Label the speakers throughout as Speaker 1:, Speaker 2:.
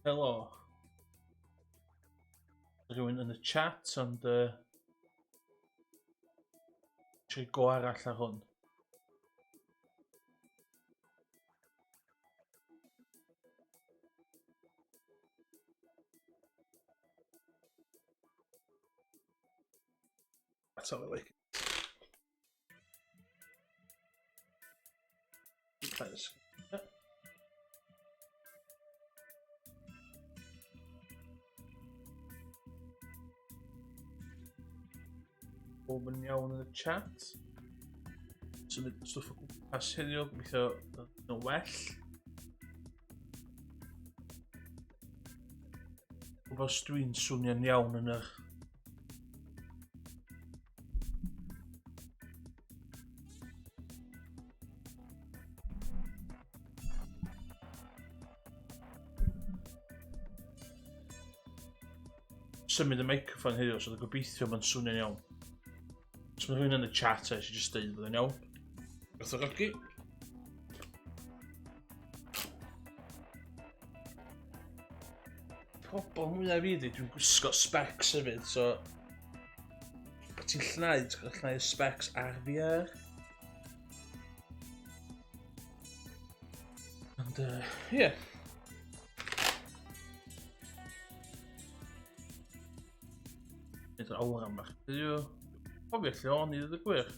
Speaker 1: Helo. Rhywun yn y chat ond eisiau go arall ar hwn. That's how I like it. Thanks. Bob yn iawn yn y chat. Symud stwff o gwmpas heddiw, gobeithio yn well. Os dwi'n swnio'n iawn yn yr symud y meicroffon heddiw, so dwi'n gobeithio mae'n swnio'n iawn. Os mae rhywun yn y chat eisiau jyst deud bod yn iawn. Gwerthfawrogi. Problem mwyaf fi ydi, dwi'n gwisgo specs hefyd, so ti'n llnau, ti'n cael llnau y specs ar VR. Ond, ie. Nid yr awr am bach. Dydw, cofio lle o'n i ddod y gwir.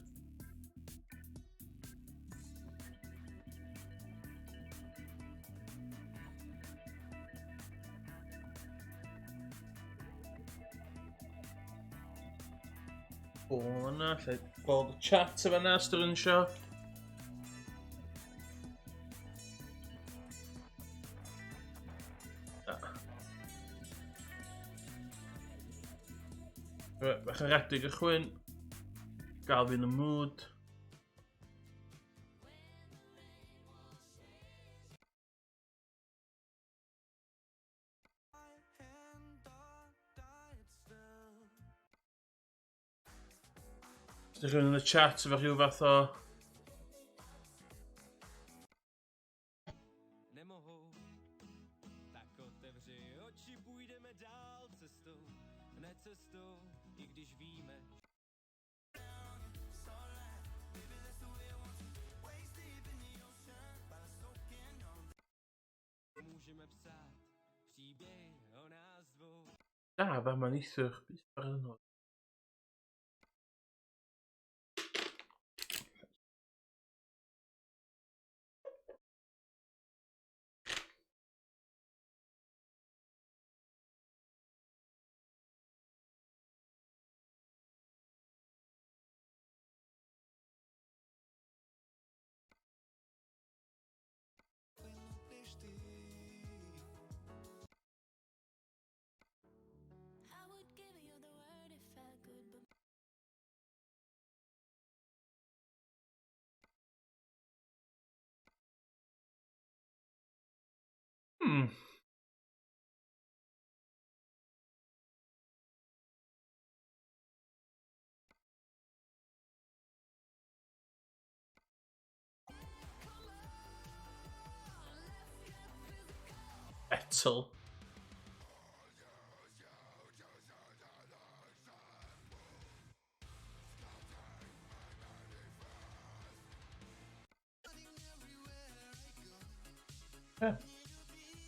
Speaker 1: O, yna, lle gweld y chat efo yna, os dwi'n sio. Bach yn redig ychwyn. Gael fi yn y mood. Os ydych chi'n yn y chat efo rhyw fath o fa ma'n eithaf beth ar yno. Metal. Yeah.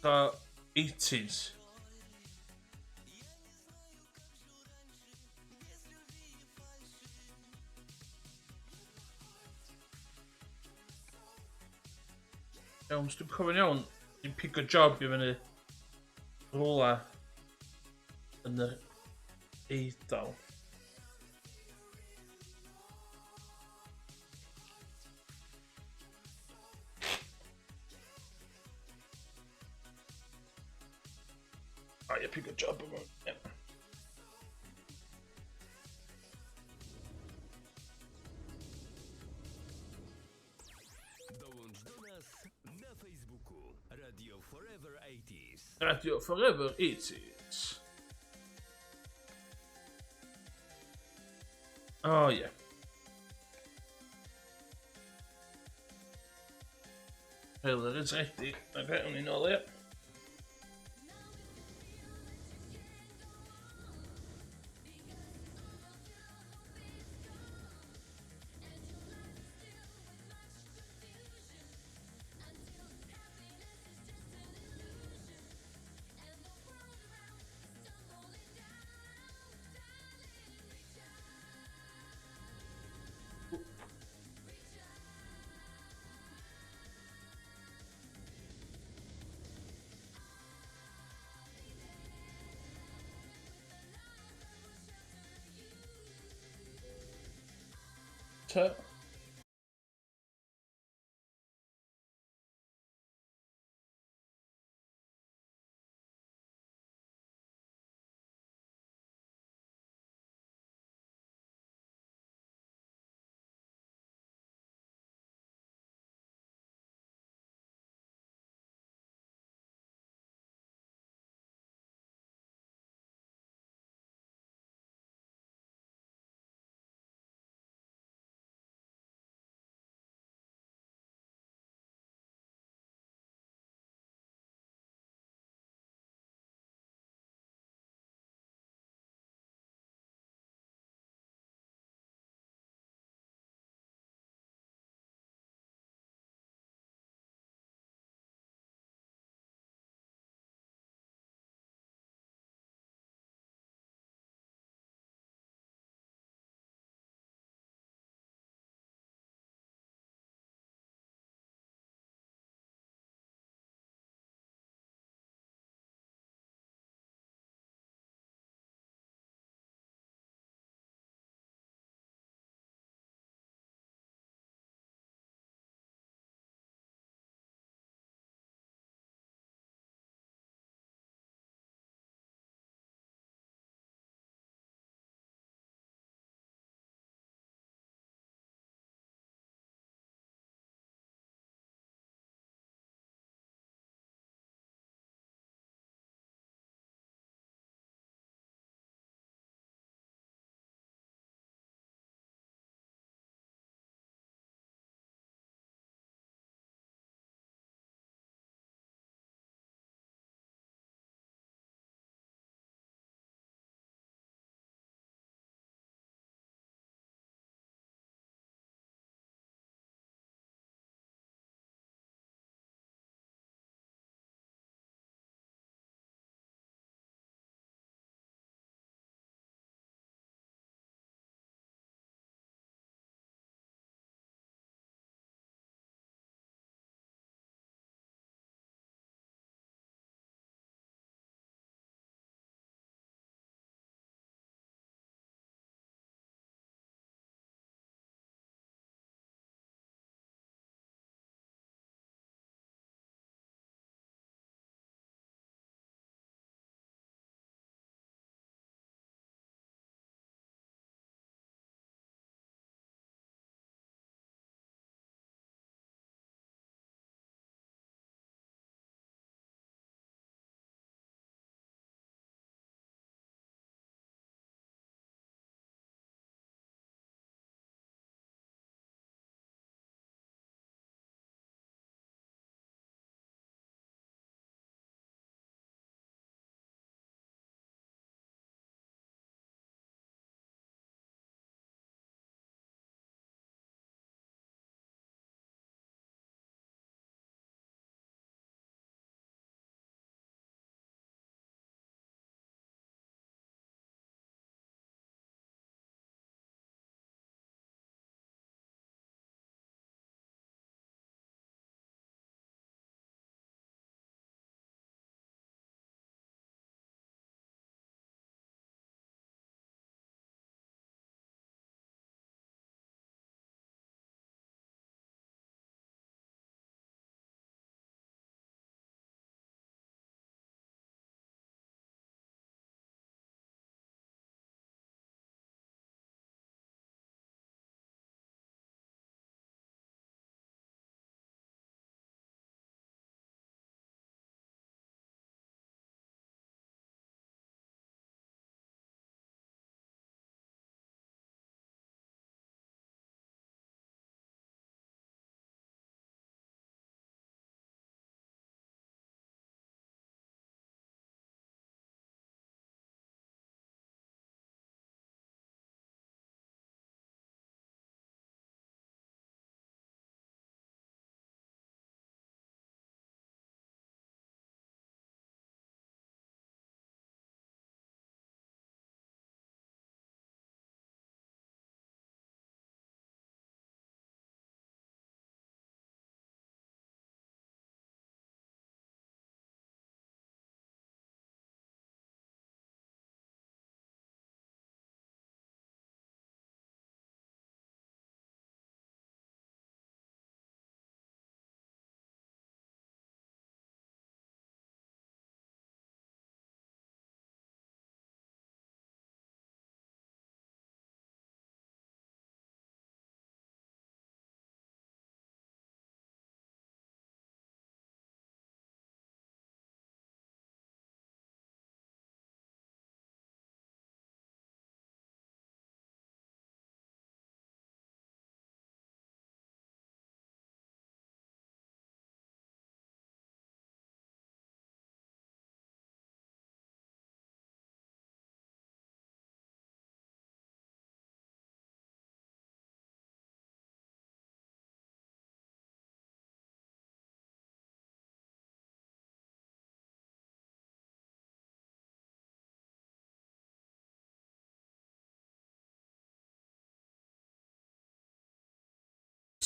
Speaker 1: So, 80s. Iawn, os dwi'n cofio'n iawn, dwi'n pigo job i fyny rhywle yn yr Eidal. O ie, pigo job yma. Ie.
Speaker 2: Dołącz do nas na Facebooku Radio Forever 80s.
Speaker 1: Radio Forever 80s. O ie. Trailer is ready. Ok, o'n i'n ôl ie. Ta.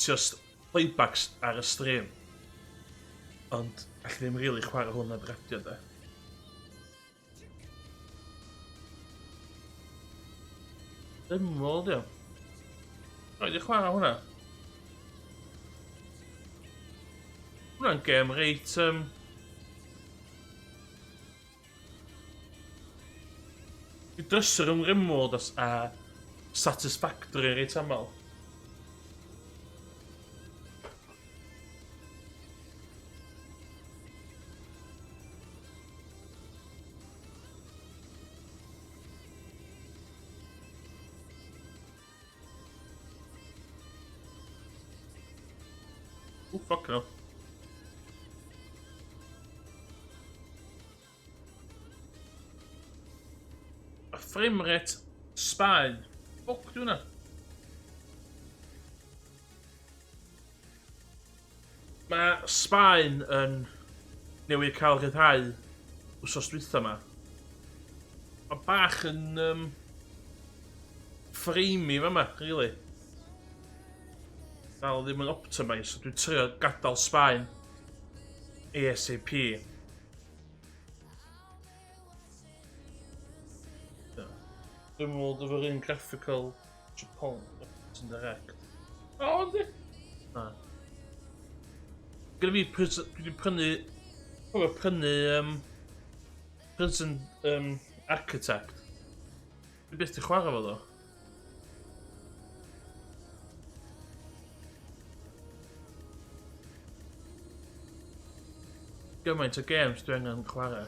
Speaker 1: just playbacks ar y stream. Ond allai ddim rili chwarae hwn ar radio de. Ymweld, iawn. Roedd i chwarae hwnna. Hwnna'n gêm reit... I drysur yn Rimworld a Satisfactory reit aml. Oh, fuck no. A frame rate Sbaen. Fuck di hwnna. Mae Sbaen yn newid cael rhyddhau wsos dwytha yma. Mae bach yn framey fa yma, really. Dal ddim yn optimise, so dwi'n trio gadael Sbaen ASAP. Dwi'n meddwl efo'r un graphical Japan yn direct. O, ynddi? Na. Gyda fi, dwi wedi prynu Prison Architect. Dwi byth di chwarae fo ddo. Gymaint o games dwi angen chwarae.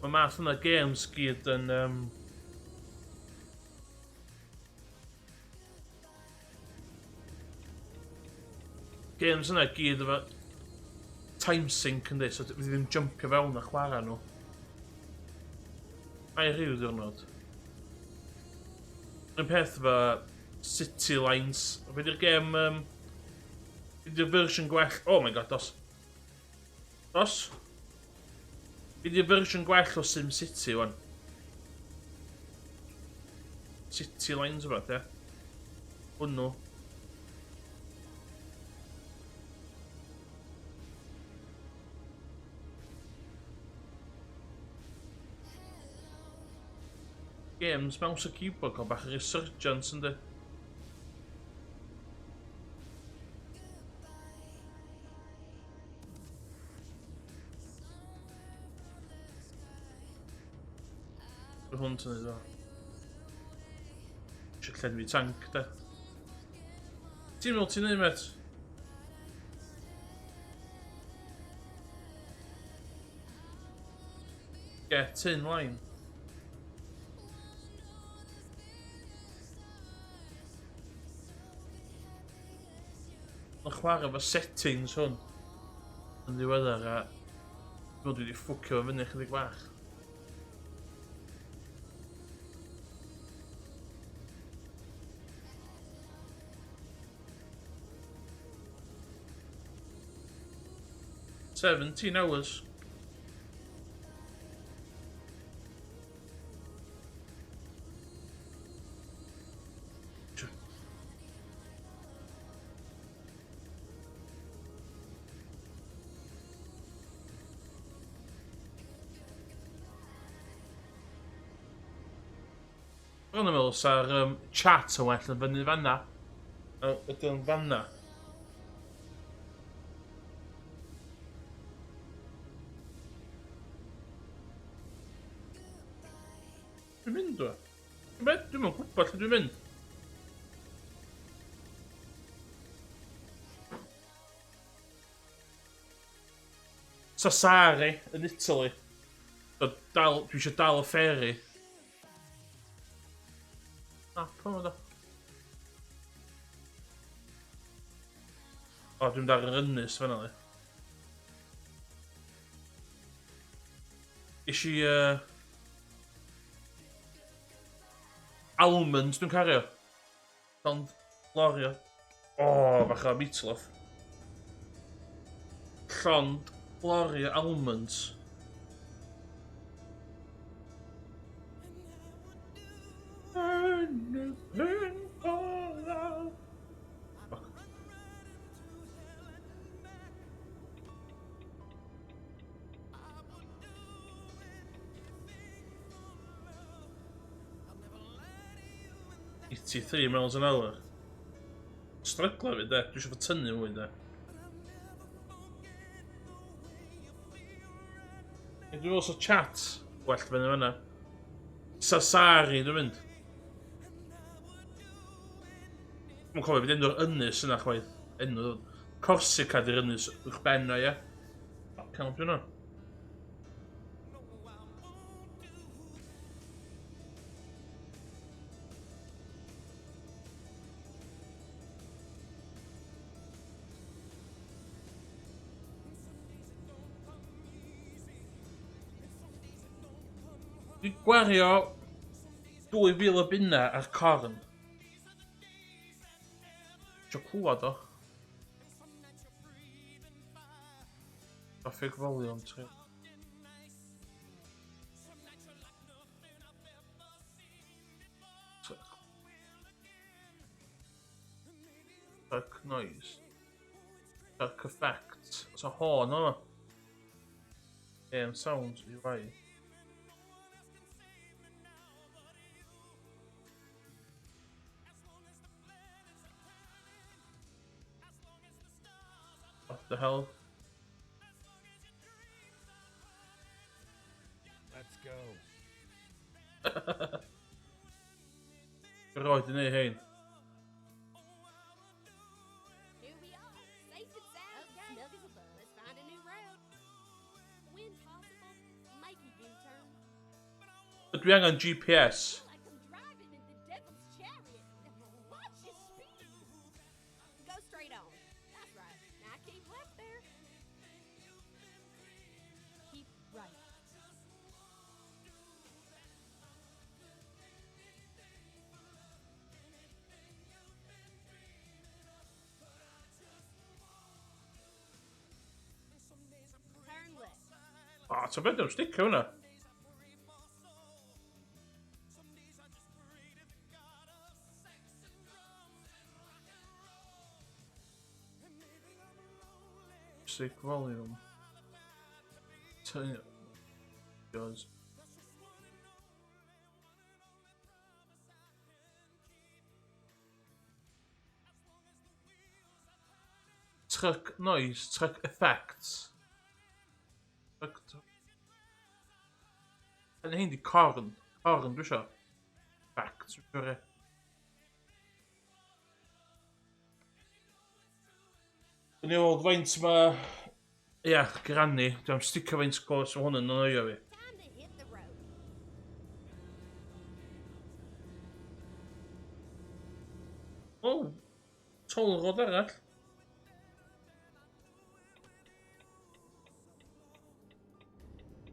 Speaker 1: Mae math yna games gyd yn... Games yna gyd efo time sync ynddi, so fi ddim jumpio fewn a chwarae nhw. Ai rhyw diwrnod. Yn peth efo City Lines. Fe di'r gêm... Fe di'r version gwell... Oh my god, dos. Dos? Fe di'r version gwell o SimCity, wan. City Lines o fath, ie. Hwnnw. Games mouse a keyboard cael bach o resurgence ynddi. Fy hwnt yn iddo. Eisiau llenwi tank, de. Ti'n meddwl ti'n neud, met? Get in line. Mae'n chwarae efo settings hwn yn ddiweddar a dwi wedi ffwcio fo fyny chydig bach. $17 hours. Rwy'n meddwl sa'r chat yn well yn fyny fanna. Ydy'n fanna. Dwi'n mynd o. Dwi'n mynd gwybod lle dwi'n mynd. Sassari yn Italy. Dwi eisiau dal y ferry. Pwy mae do? O, dwi'n dar yn ynys fan'na li. Isi almonds dwi'n cario. Ond lorio. O, bach o meatloaf. Llond lorio almonds. 83 miles an hour. Strygla fi, de. Dwi eisiau fod tynnu mwy, de. Dwi'n meddwl so chat gwell fyny fyna. Sasari, dwi'n mynd. Dwi'n cofio beth enw'r ynys yna chwaith. Enw. Corsica di'r ynys uwch ben o, ie. Cael fi hwnna. Dwi'n gwario 2,000 o bunna ar corn. Isio clywad o. Traffic volume, tri. Truck noise. Truck effect. It's a horn, o. Sounds, you're right. What the hell?
Speaker 2: Let's go.
Speaker 1: Roed i neud hein.
Speaker 3: Here we are, safe and sound, snug as a bug. Let's find a new route. When possible, make a U-turn.
Speaker 1: Dwi angen GPS.
Speaker 3: Like I'm driving in the devil's chariot. Watch your speed. Go straight on. That's right. Now keep left there. Keep right. Turn left.
Speaker 1: O, ta beth yw'n sticio hwnna? Music volume. Turn it. Goes. Truck noise, truck effects. Yn hyn di corn. Corn dwi isio. Effects, dwi'n gwybod. Yn ei weld faint ma... Ia, grannu. Dwi'n sticio faint gos o hwn yn oio fi.
Speaker 3: Time to hit the road.
Speaker 1: O! Tol rod arall.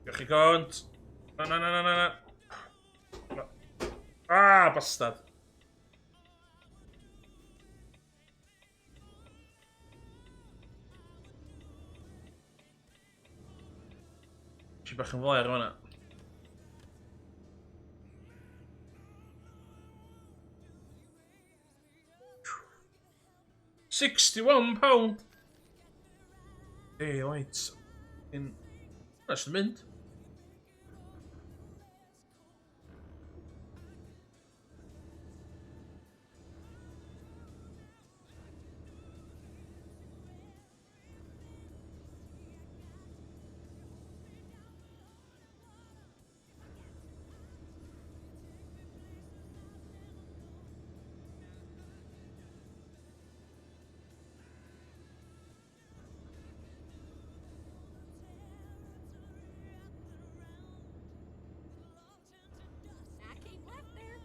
Speaker 1: Diolch i gont. Na. Ah, bastard. Si bach yn flair o'na. £61. Hey, lights. That's the mint.
Speaker 3: Now keep left there.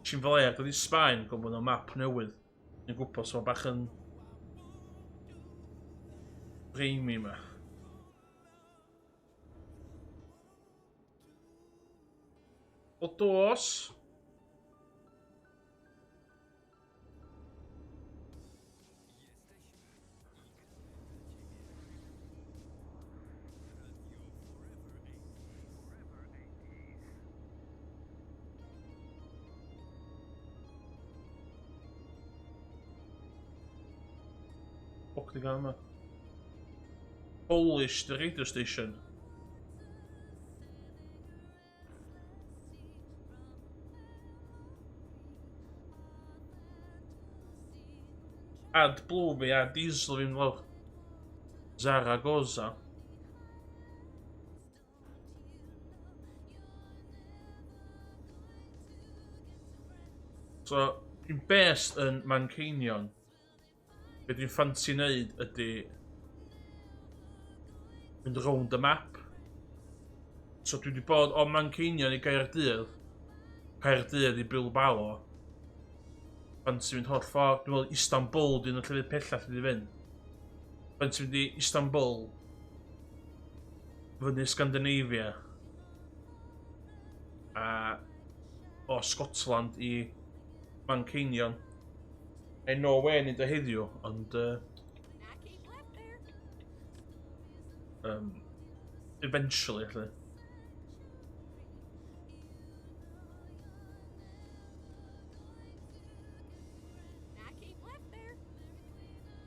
Speaker 1: Ti'n fel ea, gyda Sbaen gwybod o map newydd. Ni'n gwybod so bach yn... Dreamy ma. O dos. Fuck di gael yma. Polish the radio station. Add blwy a diesel fi'n lawr. Zaragoza. So, dwi'n based yn Manceinion. Be dwi'n ffansi wneud ydy mynd round the map. So dwi wedi bod o Manceinion i Gaerdydd, Caerdydd i Bilbao. Ffansi mynd holl ffordd, dwi'n meddwl Istanbul dwi'n y llefydd pellach wedi fynd. Ffansi mynd i Istanbul, fyny Scandinavia, a o Scotland i Manceinion. Ein no way nid o heddiw, ond
Speaker 3: Now keep left there.
Speaker 1: eventually, actually.
Speaker 3: Now keep left there.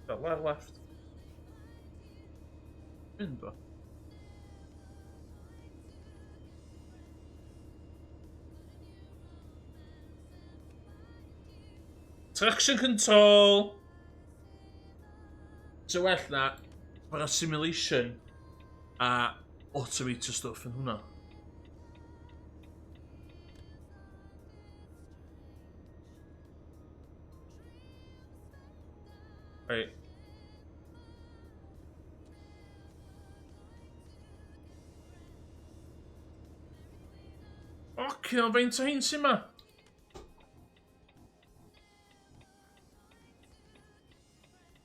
Speaker 1: That left. Mynd o. Traction control! So well na, for a simulation a automator stuff yn hwnna. Right. Ocê, o'n faint o hyn sy'n ma?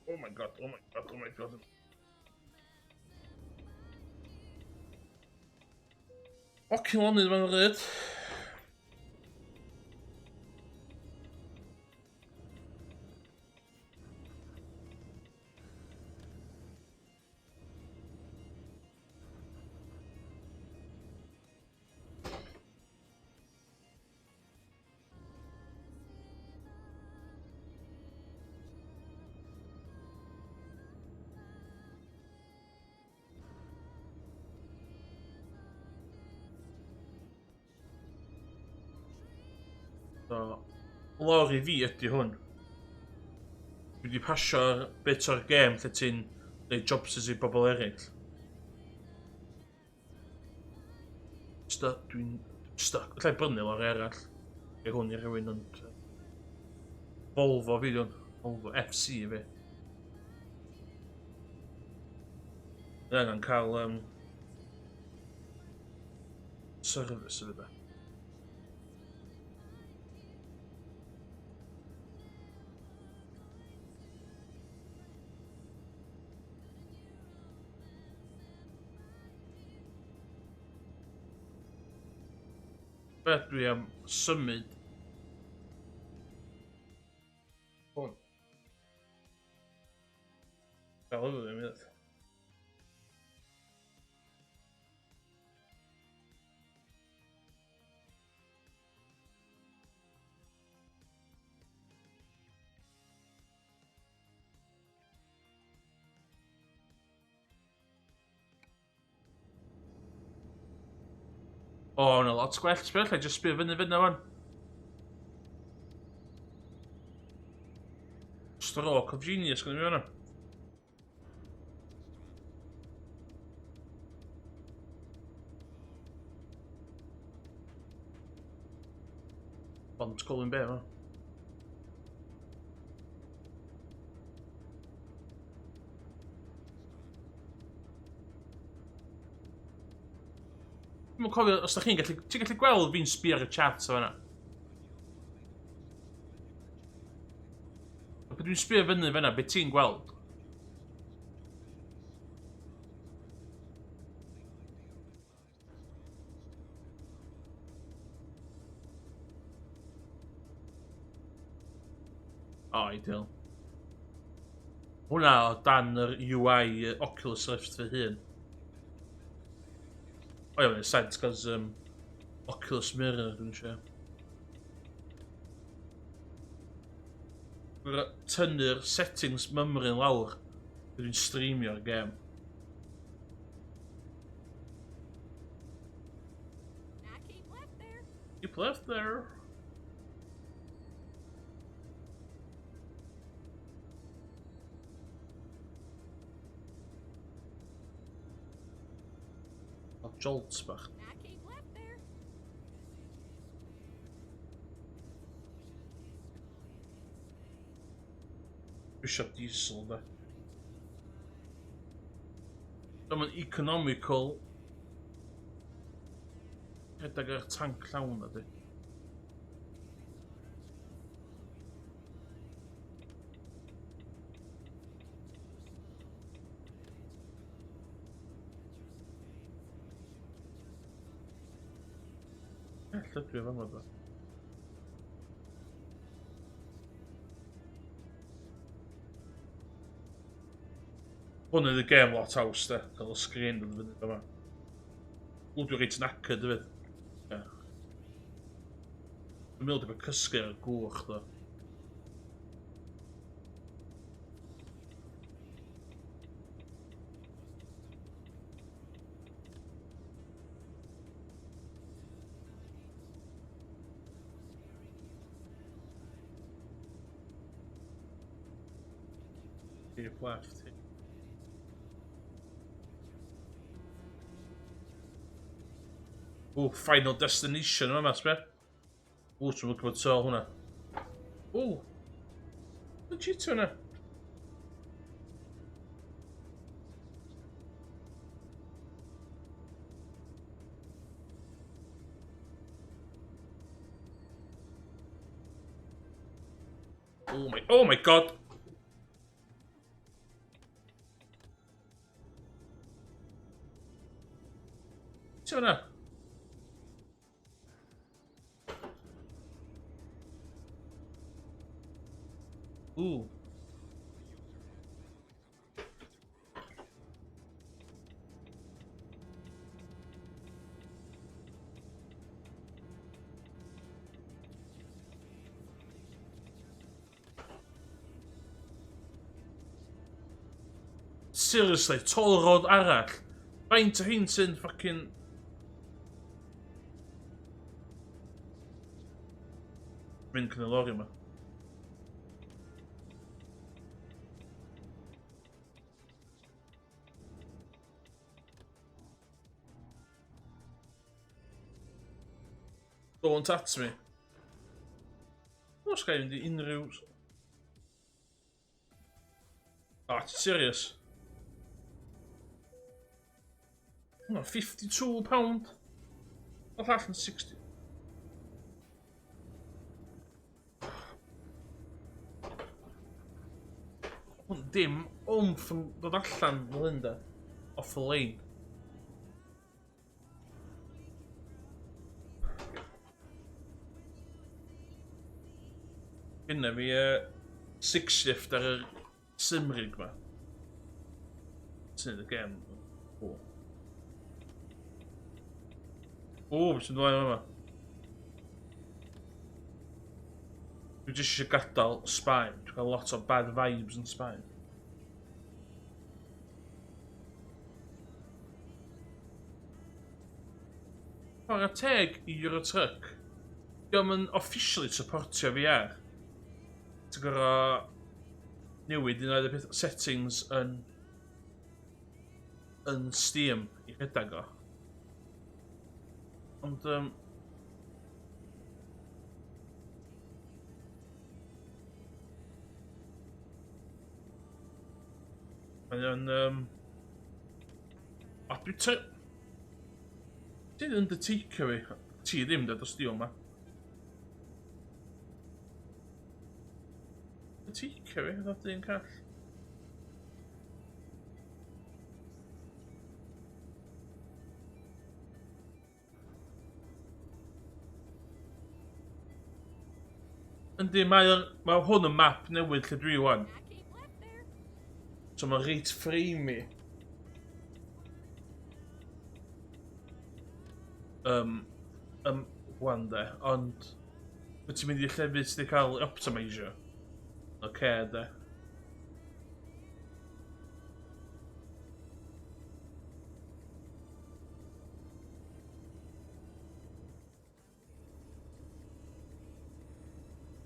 Speaker 1: Oh my god, oh my god, oh my god. Ocê, lonydd fan ryd. So, lori fi ydy hwn. Dwi wedi pasio'r bit o'r gêm lle ti'n neud jobs i bobl eraill. Dwi'n stuck. Lle brynu lori arall. Ge hwn i rhywun ond... Volvo fi dwi'n. Volvo FC fi. Dwi'n angen cael... service o fi be. Beth dwi am symud hwn. Fel ydw i'n mynd. O, yna lot gwell sbeth, I just sbio fyny fyna fan. Stroke of genius gyda mi fanna. Ond Colin Bay fan. Dwi'n cofio, os da chi'n gallu... Ti'n gallu gweld fi'n sbio ar y chat o fanna? Pan dwi'n sbio fyny fanna, beth ti'n gweld? O, ideal. Hwna o dan yr UI Oculus Rift fy hun. O iawn, it's sense, cos Oculus Mirror, dwi'n siarad. Dwi'n tynnu'r settings mymryn lawr. Dwi'n streamio'r gêm. Keep left there. Jolts bach.
Speaker 3: Now keep left there.
Speaker 1: Bishop diesel da. Dyma'n economical. Rhedeg yr tank llawn ydy. Lle dwi fan yma. Hwn ydy'r gêm lot haws de, cael y sgrin yn fyny yma. Dwi'n reit knackered hefyd. Dwi'n meddwl dwi'n cysgu ar y gwch da. Keep left. Ooh, Final Destination yma, sbio. Ooh, dwi'n mynd gwybod to hwnna. Ooh. Mae'n cheat hwnna. Oh my god. Ti hwnna? Ooh. Seriously, toll road arall. Faint o hyn sy'n fucking... mynd cyn y lori yma. Don't at me. Oes gael fynd i unrhyw... Ah, ti'n serious? Hwna, £52. Oedd all yn 60. Hwn dim omff yn dod allan fel hyn da. Off the lane. Gynna fi 6 shift ar y Simrig ma. Sy'n y gem. O, beth sy'n dweud yma? Dwi jyst eisiau gadael Sbaen. Dwi'n cael lot o bad vibes yn Sbaen. Chwarae teg i Eurotruck. Diolch yn officially supportio VR. Ti'n gorau newid un o'r settings yn Steam i rhedeg o. Ond mae o'n a dwi ti'n undertaker fi. Ti ddim dod o Steam ma. Undertaker fi, ddod un call. Yndi, mae hwn yn map newydd lle dwi wan.
Speaker 3: Now keep left there.
Speaker 1: So mae reit ffreimi. Wan de, ond wyt ti'n mynd i llefydd sydd wedi cael optimisio? Oce de.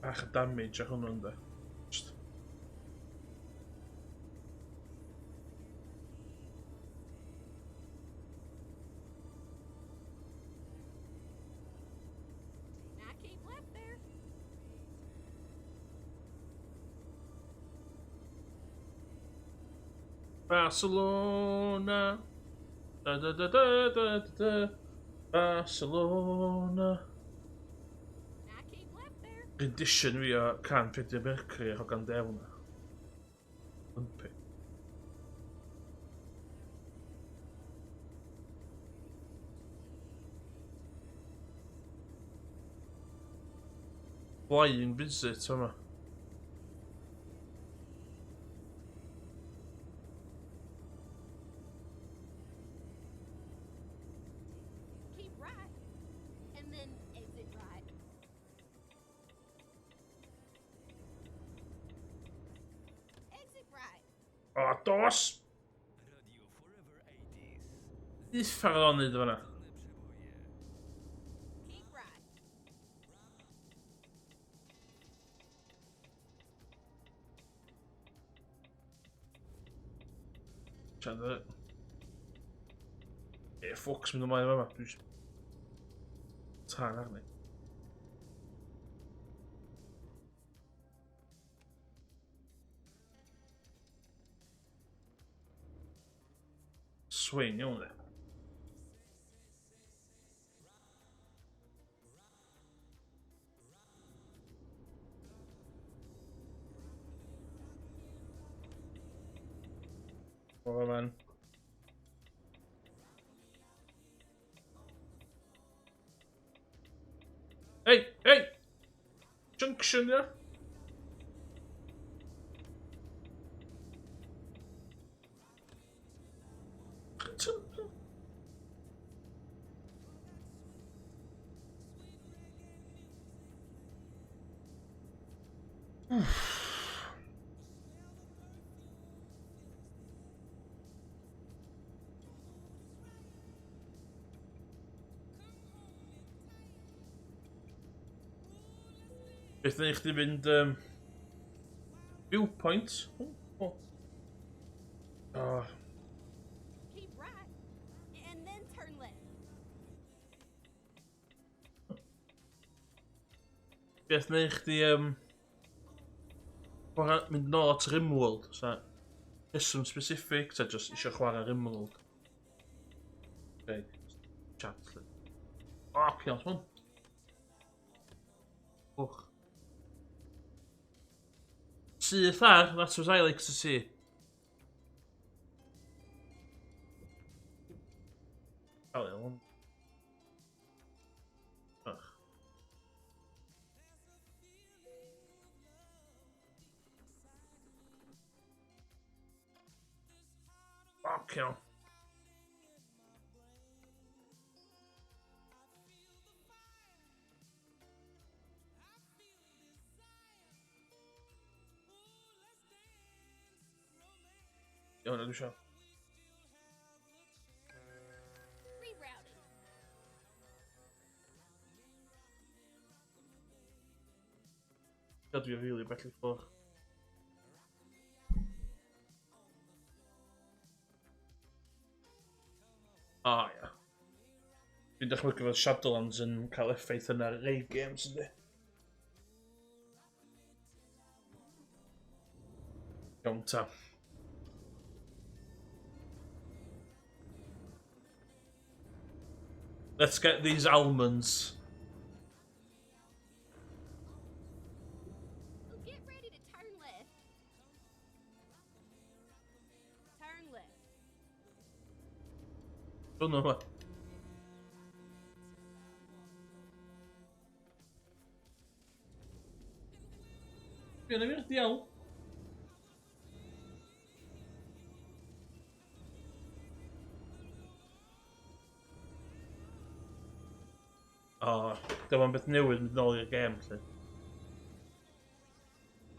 Speaker 1: bach o damage ar hwnnw ynde.
Speaker 3: Now keep left there.
Speaker 1: Barcelona. Da da da da da da. Barcelona.
Speaker 3: Now keep left there.
Speaker 1: Rendition fi o Can Freddie Mercury o gan Dewn. Lumpy. Flying visit yma.
Speaker 3: Keep right. And then exit right. Exit right.
Speaker 1: O, dos!
Speaker 2: Radio Forever 80s.
Speaker 1: Uffar o'n neud fyna.
Speaker 3: Keep right.
Speaker 1: Siad y... Ffwcs mynd ymlaen yma. Dwi'n... Tan arni. Swing iawn e. O, man. Hey, hey! Junction, ia? Beth na i chdi fynd viewpoint. Oh.
Speaker 3: Keep right. And then turn left.
Speaker 1: Beth na i chdi mynd nôl at Rimworld. Sa rheswm specific, ta just isio chwarae Rimworld. Okay. Chat. O, pions hwn. Och. Syth ar, that's what I like to see. Cael ei Ach. Okay. Iawn, dwi'n siarad.
Speaker 3: Rerouting.
Speaker 1: Dwi rili bell i ffwrdd. O, ia. Dwi'n dychmygu fod Shadowlands yn cael effaith yna ar rei games, ynddi? Iawn ta. Let's get these almonds.
Speaker 3: Oh, get ready to turn left. Turn left.
Speaker 1: Don't know. Bien, bien, diawl. O, dim ond beth newydd mynd nôl i'r gêm, lle.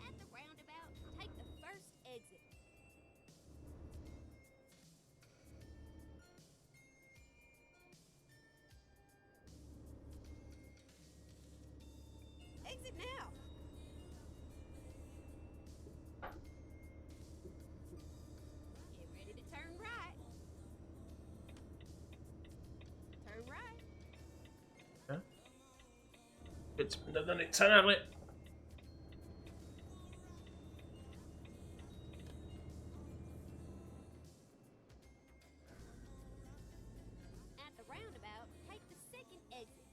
Speaker 3: At the roundabout, take the first exit. Exit now.
Speaker 1: It's mynd â ni tan arni.
Speaker 3: At the roundabout, take the second exit.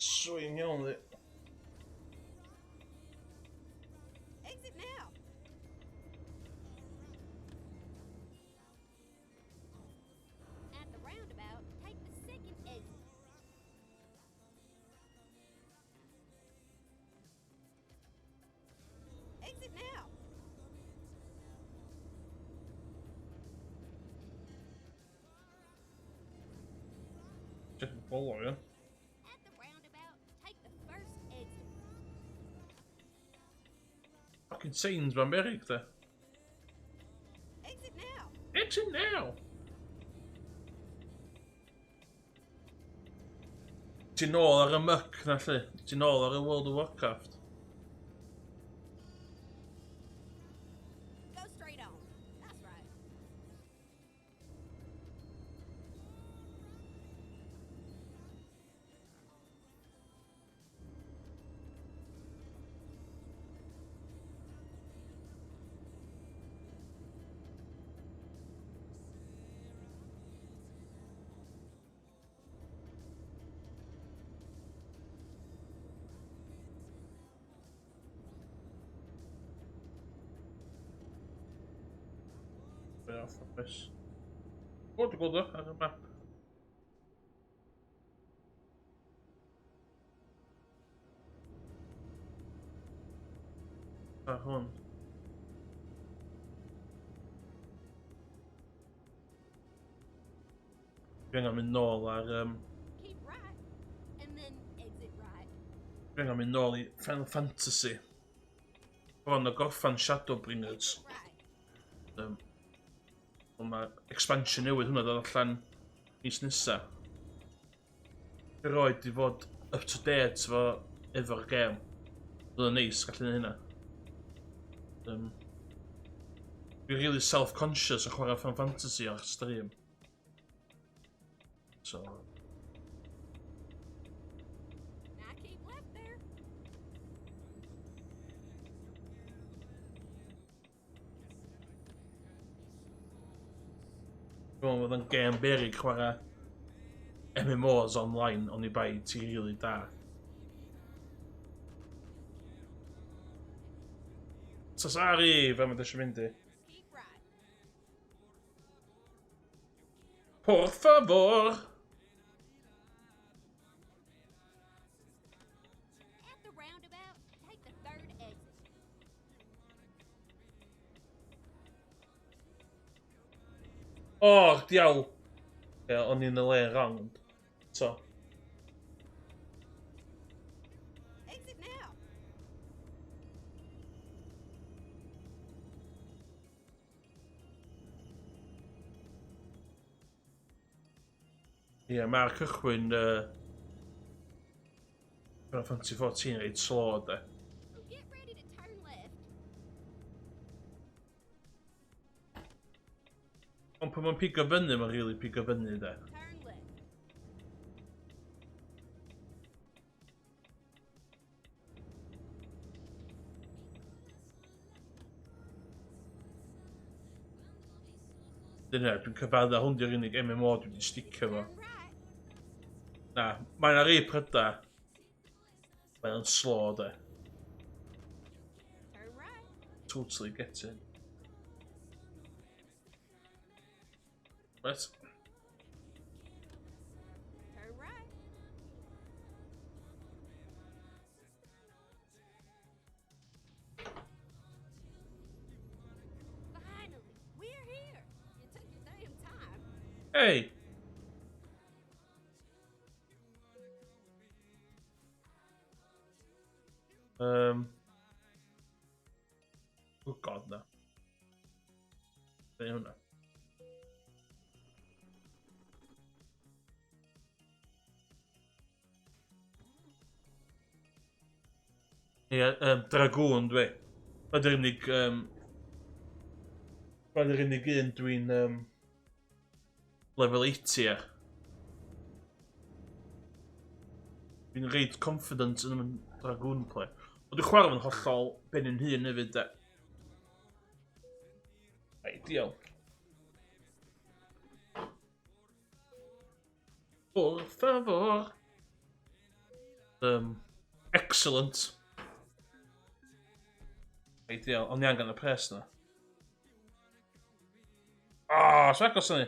Speaker 1: Swing iawn ddi.
Speaker 3: Exit now. At the roundabout, take the second exit. Exit now.
Speaker 1: Just follow you.
Speaker 3: At the roundabout, take the first exit.
Speaker 1: Fucking signs ma'n berig da.
Speaker 3: Exit now.
Speaker 1: Exit now! Ti nôl ar y myc na lle. Ti nôl ar y World of Warcraft.
Speaker 3: Go straight on. That's right.
Speaker 1: Be off o bus. O, dwi'n gweld o ar y map. A hwn. Dwi angen mynd nôl ar...
Speaker 3: Keep right, and then exit right.
Speaker 1: Dwi angen mynd nôl i Final Fantasy. Bron o gorffan Shadowbringers.
Speaker 3: Right.
Speaker 1: Ond mae expansion newydd hwnna dod allan mis nesa. Roed i fod up to date fo efo'r gêm. Bydd yn neis gallu neud hynna. Dwi'n really self-conscious o chwarae Final Fantasy ar stream. So...
Speaker 3: Now keep left there.
Speaker 1: Dwi'n meddwl bod yn gêm berig chwarae MMOs online, ond i bai ti really da. Sasari, fe mae'n eisiau mynd i.
Speaker 3: Keep right.
Speaker 1: Por favor!
Speaker 3: At the roundabout, take the third exit.
Speaker 1: O, diawl! Ie, o'n i'n y le wrong. So,
Speaker 3: Exit now.
Speaker 1: ie, mae'r cychwyn Final Fantasy 14 reit slo, de.
Speaker 3: So get ready to turn left.
Speaker 1: Ond pan mae'n pigo fyny, mae'n really pigo fyny, de.
Speaker 3: Turn left.
Speaker 1: Dyna, dwi'n cyfadda hwn di'r unig MMO dwi'n wedi sticio fo.
Speaker 3: Turn right.
Speaker 1: Na, mae'n ar ei pryda. Mae'n slo, de.
Speaker 3: Turn right.
Speaker 1: Totally get it. Right.
Speaker 3: Turn right. Finally, we're here. You took your damn time.
Speaker 1: Hey! Oh god, no. Be hwnna? Ie, Dragoon dwi. Mae'n yr unig un dwi'n level 80 Fi'n reid confident yn ymwneud Dragoon play. Ond dwi'n chwarae fo'n hollol ben yn hun hefyd de. Ideal. Por favor. Excellent. Ideal. Ond ni angen y pres na. So agos hynny.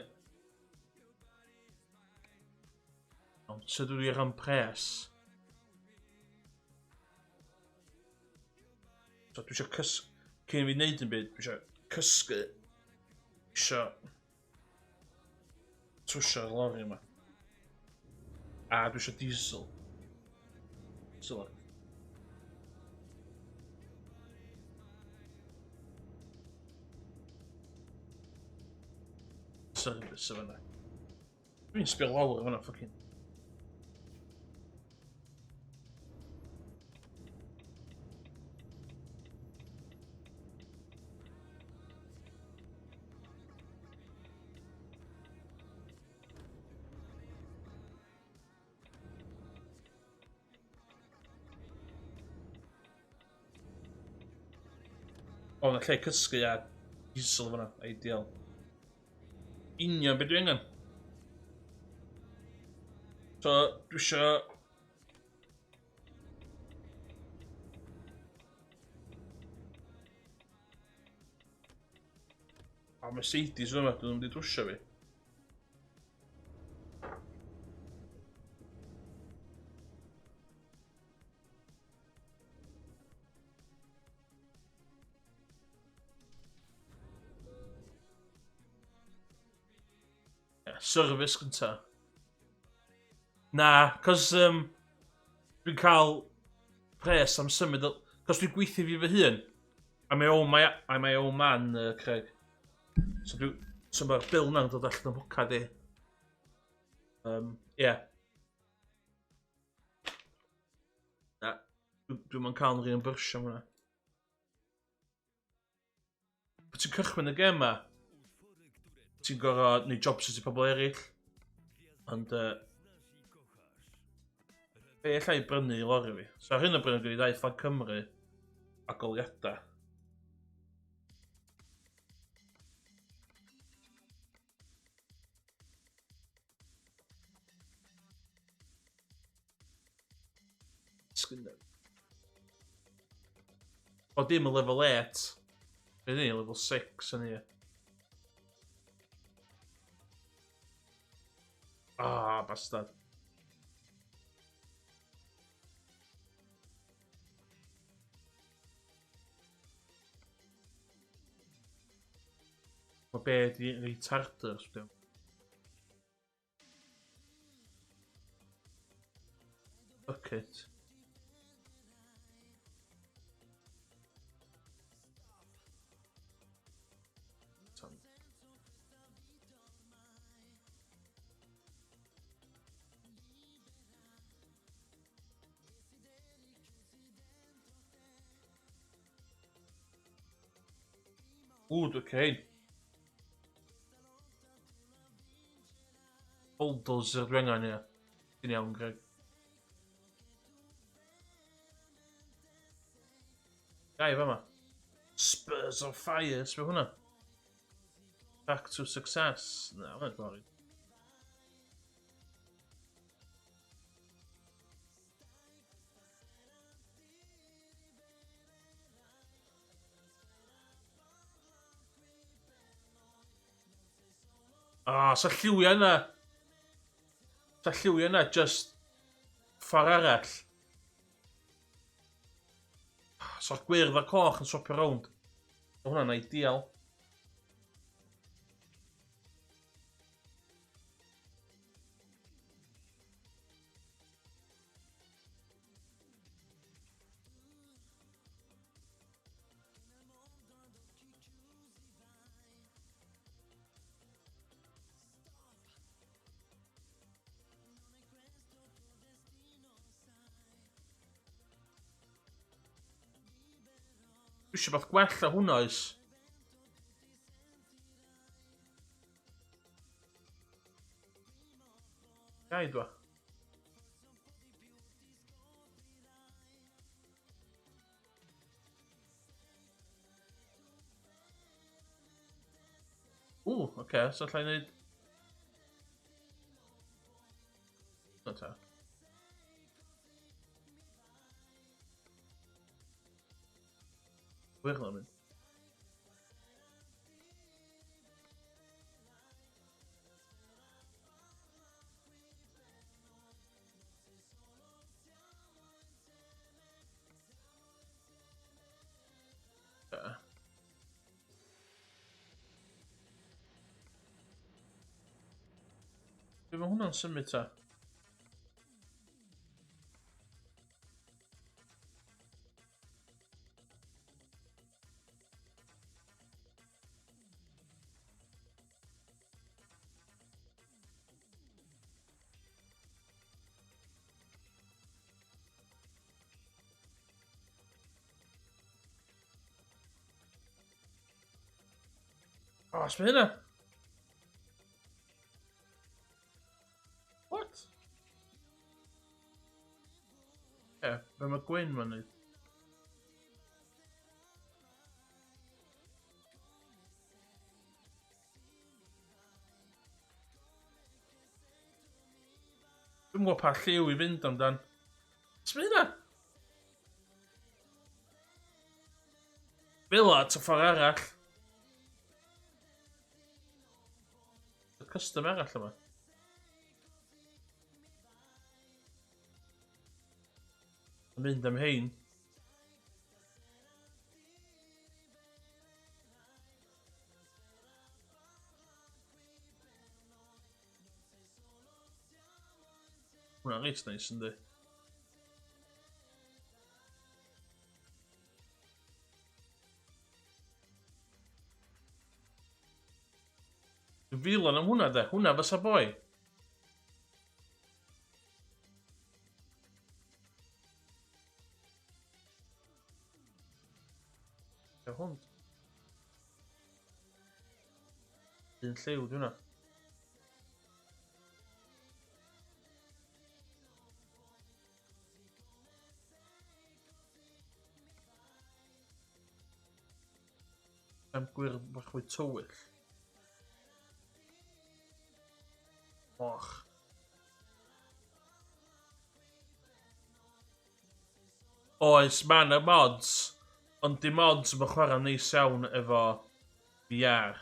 Speaker 1: Ond sut dwi ar am pres? So dwi eisiau cysgu. Cyn i fi wneud yn byd, dwi eisiau cysgu. Dwi eisiau trwsio'r lori yma. A dwi eisiau diesel. Diesel. Service o fyna. Dwi'n sbio lawr o fyna, ffocin. O, na lle cysgu a diesel fyna, ideal. Union beth dwi angen. So, dwi eisiau... Mercedes yma, dwi'n mynd i drwsio fi. Service gynta. Na, cos dwi'n cael pres am symud... Cos dwi'n gweithio fi fy hun. I'm my own man, Craig. So mae'r bil na'n dod allan o'n hwca di. Ie. Na, dwi'n ma'n cael yn reimbursio am hwnna. But ti'n cychwyn y gem ma, ti'n gorfod neud jobs i pobl eraill. Ond be allai brynu i lori fi? So ar hyn o bryd yn gwneud Daith Flag Cymru a goliadau. O dim y level 8. Be ni, level 6 yn ni. Bastard. Mae be di retarders, dwi'n. Fuck it. Dwi'n cael. Bulldozer dwi'n angen, ie. Dwi'n iawn, Greg. Gai fa ma. Spurs of Fire, sbio hwnna. Back to Success. Na, hwnna'n boring. Sa lliwiau yna. Sa lliwiau yna just ffordd arall. Sa'r gwyrdd a coch yn swapio rownd. Hwnna'n ideal. Dwi eisiau beth gwell a hwnna oes. Gaid wa. Oce, so allai wneud... O ta. Wych na mynd. Be mae hwnna'n symud ta? O, sma hynna? What? Be mae Gwyn ma'n neud? Dwi'n gwybod pa lliw i fynd amdan. Sma hynna? Fila at y ffordd arall. Y custom arall yma. Yn mynd am hein. Hwna'n reit neis yndi. Dwi'n filan am hwnna de, hwnna fysa boi. Hwn. Un lliw di hwnna. Am gwir bach fwy tywyll. Och. Oes, ma' 'na mods. Ond di mods ma' chwarae'n neis iawn efo VR.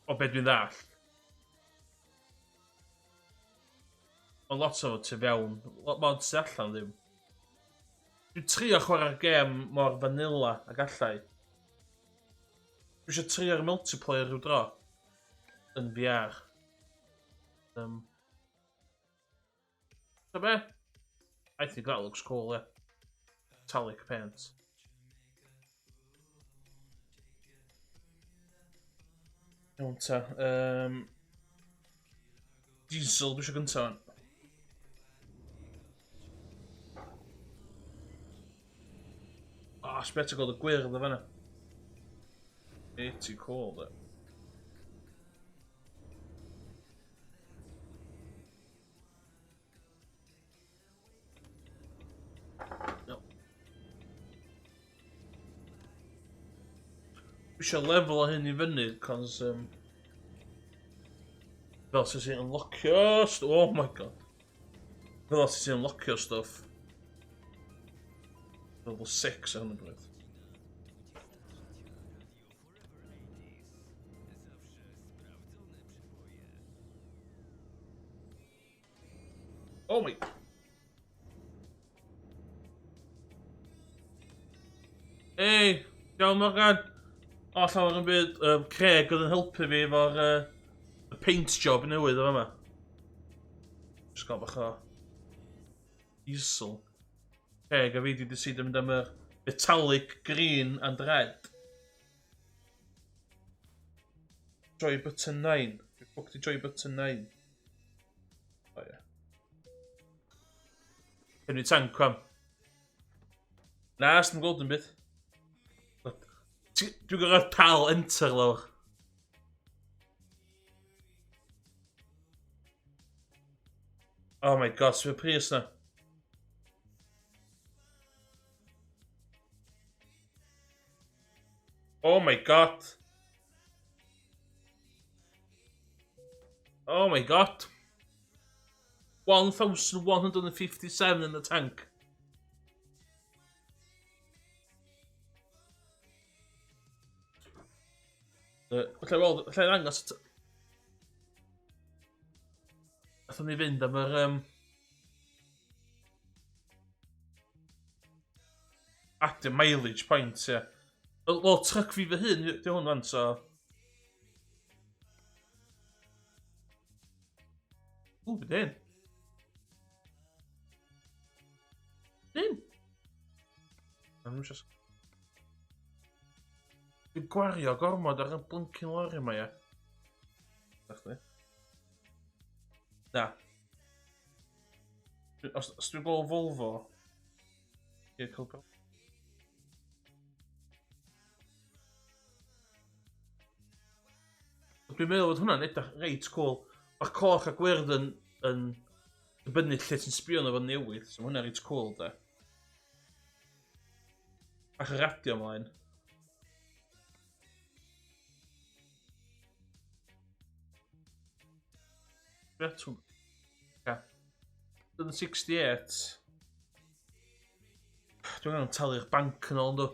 Speaker 1: O be dwi'n ddall. Ond lot o fo tu fewn. Mods tu allan ddim. Dwi'n trio chwarae'r gêm mor vanilla a gallai. Dwi eisiau trio'r multiplayer rhyw dro. Yn VR. So be? I think that looks cool, yeah. Metallic paint. Iawn ta. Diesel, dwi eisiau gyntaf fan. O, sbeth o gweld y gwyrdd o fanna. Pretty cool, da. Dwi eisiau lefel o hyn I fyny, cos fel sy'n sy'n unlockio oh my god. Fel sy'n unlockio stuff. Level 6 ar hyn o bryd. Oh my... Hey, iawn Morgan. O, llawer yn byd, Craig oedd yn helpu fi efo'r paint job newydd o fama. Just gael bach o diesel. Craig a fi di decidio mynd am y metallic green and red. Joy button 9. Dwi'n bwc di Joy button 9. O ie. Henry tank am. Na, sy'n gweld yn byd. Dwi'n gorfod pal enter lawr. Oh my god, sy'n pris na. Oh my god. Oh my god. 1,157 in the tank. Alla i ddangos... Nathon ni fynd am yr... Active mileage points, ie. Wel, truck fi fy hun, di hwn fan, so... Ww, byd hyn. Hyn. Dwi'n gwario gormod ar y blinking lorry yma, ie. Dach Na. Os dwi'n gweld Volvo... Ie, cael gael. Dwi'n meddwl bod hwnna'n edrych reit cool. Mae'r coch a gwyrdd yn dibynnu lle ti'n sbio na fo'n newydd, so hwnna'n reit cool, da. Ach y radio ymlaen. Retw... Ia. Yn 68. Dwi'n angen talu'r banc yn ôl, ynddo.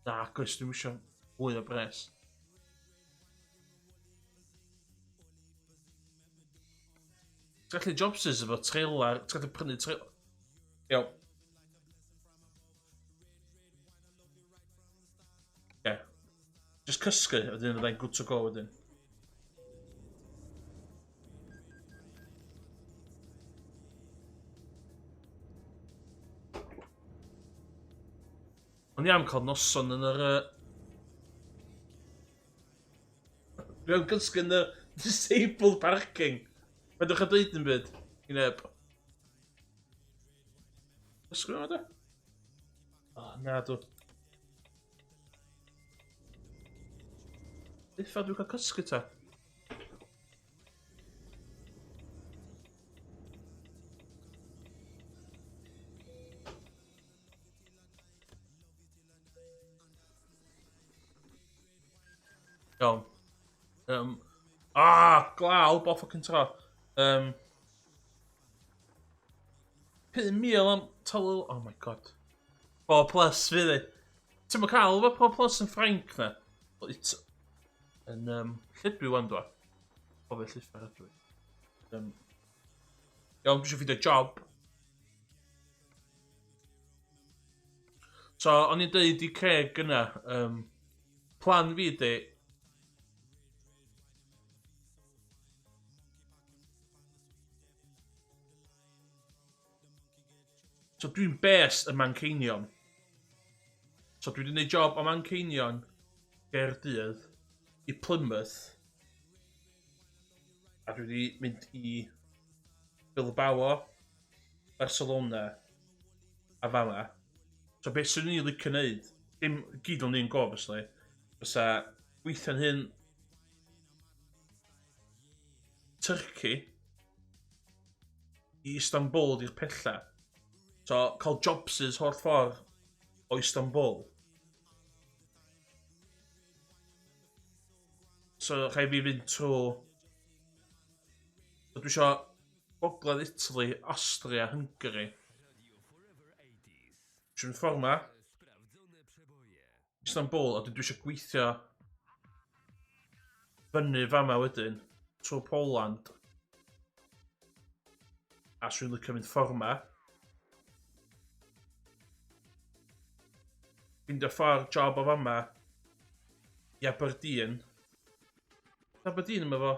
Speaker 1: Na, gwrs, dwi'n mysio fwy o bres. Ti'n gallu jobsys efo trailer, ti'n gallu prynu trailer... Iawn. Ie. Just cysgu, wedyn fyddai'n good to go wedyn. Ond i am cael noson yn yr... Dwi am gysgu yn y disabled parking. Fedrwch a dweud yn byd i neb. Gysgu yma da? O, na dwi. Uffa dwi'n cael cysgu ta. Iawn. Glaw, bo ffocin tro. 5,000 am talw... Oh my god. Pro Plus, fydd i. Ti'n ma cael efo Pro Plus yn Ffrainc na? Yn Llydwi wan dwa. O fe Llydwer ydw i. Iawn, dwi eisiau ffidio job. So, o'n i'n dweud i Craig yna, plan fi di... So dwi'n based yn Manceinion. So dwi wedi gwneud job o Manceinion, Gaerdydd, i Plymouth. A dwi wedi mynd i Bilbao, Barcelona, a fama. So beth sy'n ni'n licio wneud, dim gyd o'n ni'n go, obviously, fysa gweithio'n hyn Turkey i Istanbul di'r pella. So, cael jobsys holl ffordd o Istanbul. So, rhai fi fynd trwy... So, dwi isio Gogledd Italy, Austria, Hungary. Dwi'n mynd ffordd ma. Istanbul, a dwi isio gweithio fyny fama wedyn, trwy Poland. A dwi'n licio mynd ffordd ma. Ffindio ffordd job o fama i Aberdeen. Aberdeen yma fo.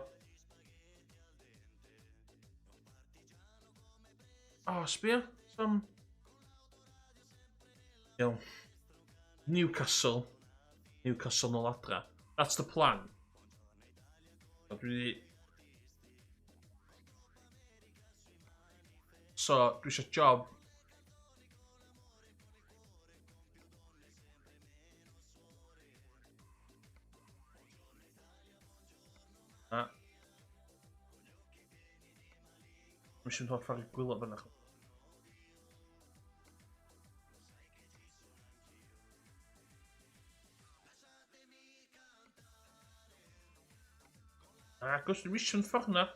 Speaker 1: O, sbio. Iawn. Newcastle. Newcastle nôl adra. That's the plan. So, dwi eisiau job. A. Dwi'n eisiau hoff ar y gwylod fyna. Agos, dwi'n eisiau ffordd na.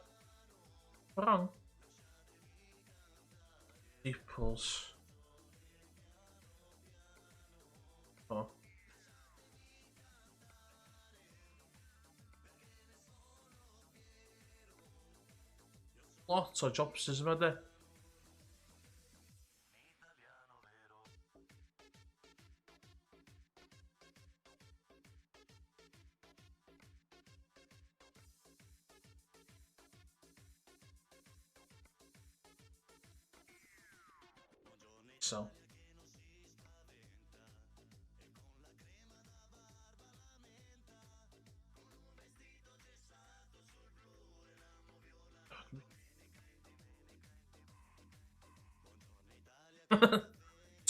Speaker 1: Wrong. Naples. O. Lot o jobses yma de. So.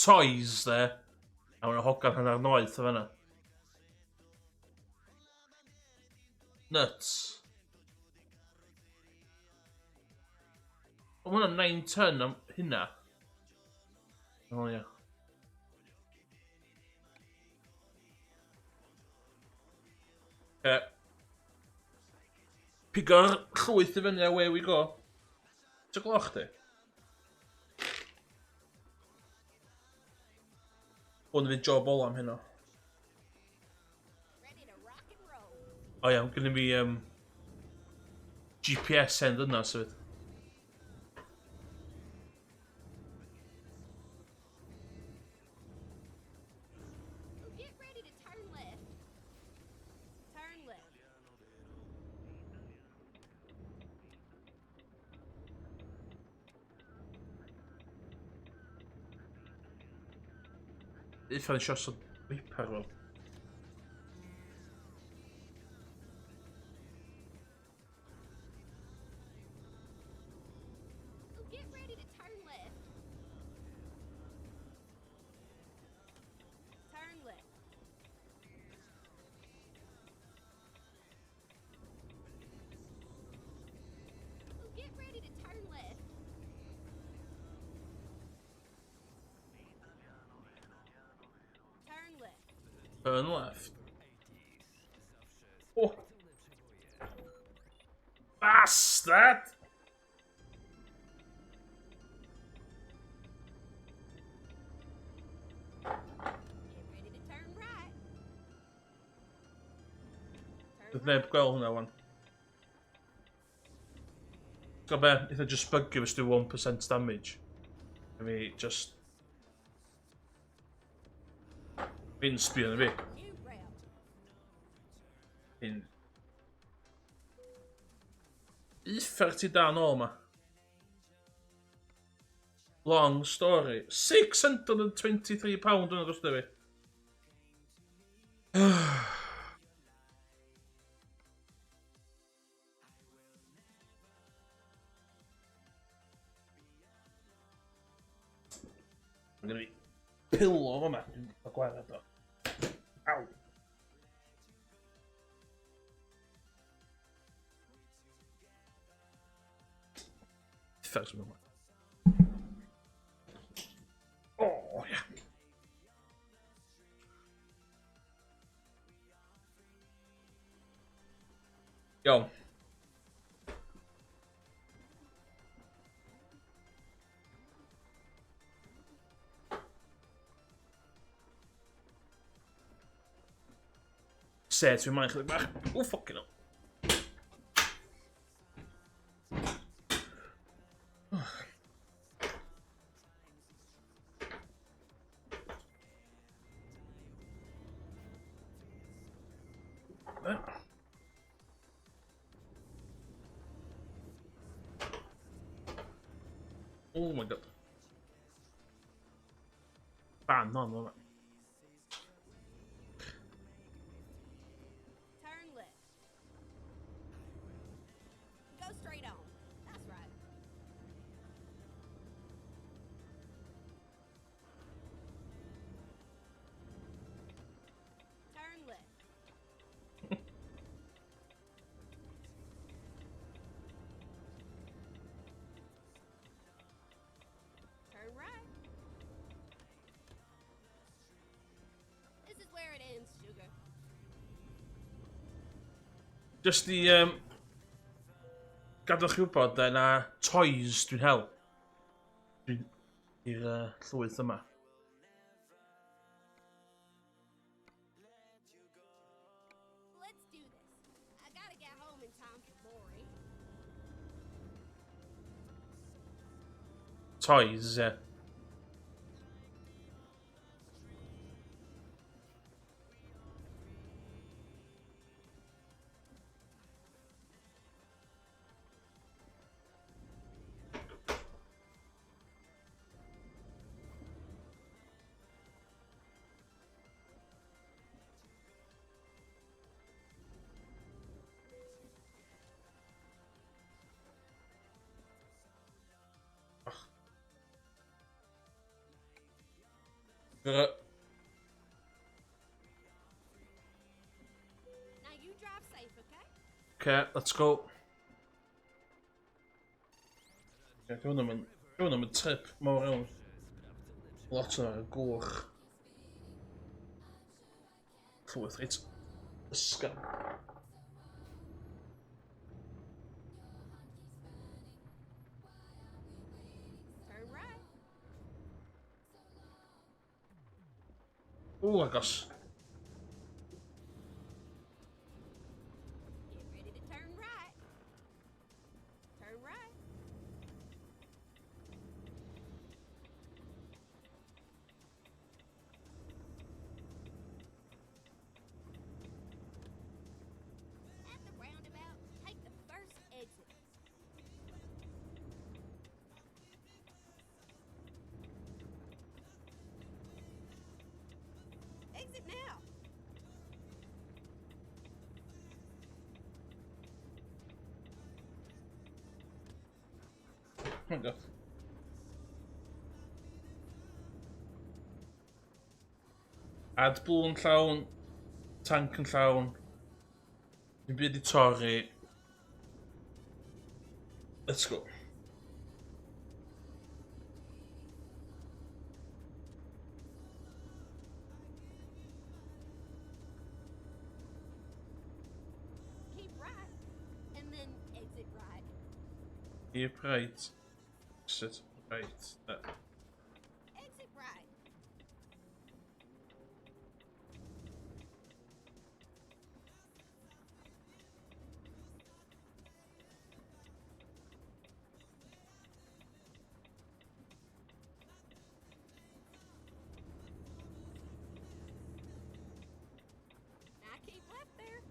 Speaker 1: Toys there. A mae'n hogan hanner noeth o fyna. Nuts. O, mae hwnna'n 9 ton am hynna. O, ia. Pigo'r llwyth i fyny, away we go. Ti'n gloch di? Hwn fydd job ola am hynna.
Speaker 3: Ready to rock and roll.
Speaker 1: O ia, gynnu fi GPS end yna sefyd.
Speaker 3: Get ready to turn left. Turn left.
Speaker 1: Eitha ni sios o viper fel.
Speaker 3: Get ready to turn left. Turn left. Get ready to turn left. Turn left.
Speaker 1: Turn left. Oh. Bastard!
Speaker 3: Get ready to turn right.
Speaker 1: Bydd
Speaker 3: Turn
Speaker 1: neb
Speaker 3: right.
Speaker 1: gweld hwnna wan. So be, eitha just bygio fes do 1% damage. I mean, just... Fi'n sbio na fi.
Speaker 3: New route.
Speaker 1: Fi'n... Eitha ti da nôl ma. Long story. £623 yna dros da fi. Mae gen i pillow fama. Dwi'n gwared o. Aw. Ffers yma. O, ia. Iawn. Set fi'n maen chydig bach. O, ffocin o. Oh my god. Fan on, man. Just i gadw chi wybod, na toys dwi'n hel. I'r llwyth yma.
Speaker 3: Let's do this. I gotta get home in time for Lori.
Speaker 1: Toys, ie.
Speaker 3: Now you drive safe, okay?
Speaker 1: Okay, let's go. Dwi'n yn trip mawr iawn. Lot o gwch. Llwyth, reit. Ysgafn.
Speaker 3: Turn right.
Speaker 1: Agos.
Speaker 3: Get ready to turn right. Turn right. At the roundabout, take the first exit. Exit now.
Speaker 1: Agos. AdBlue yn llawn. Tank yn llawn. Dim byd i torri. Let's go.
Speaker 3: Keep right. And then exit right.
Speaker 1: Keep right. Exit right.
Speaker 3: Exit right. Now keep left there.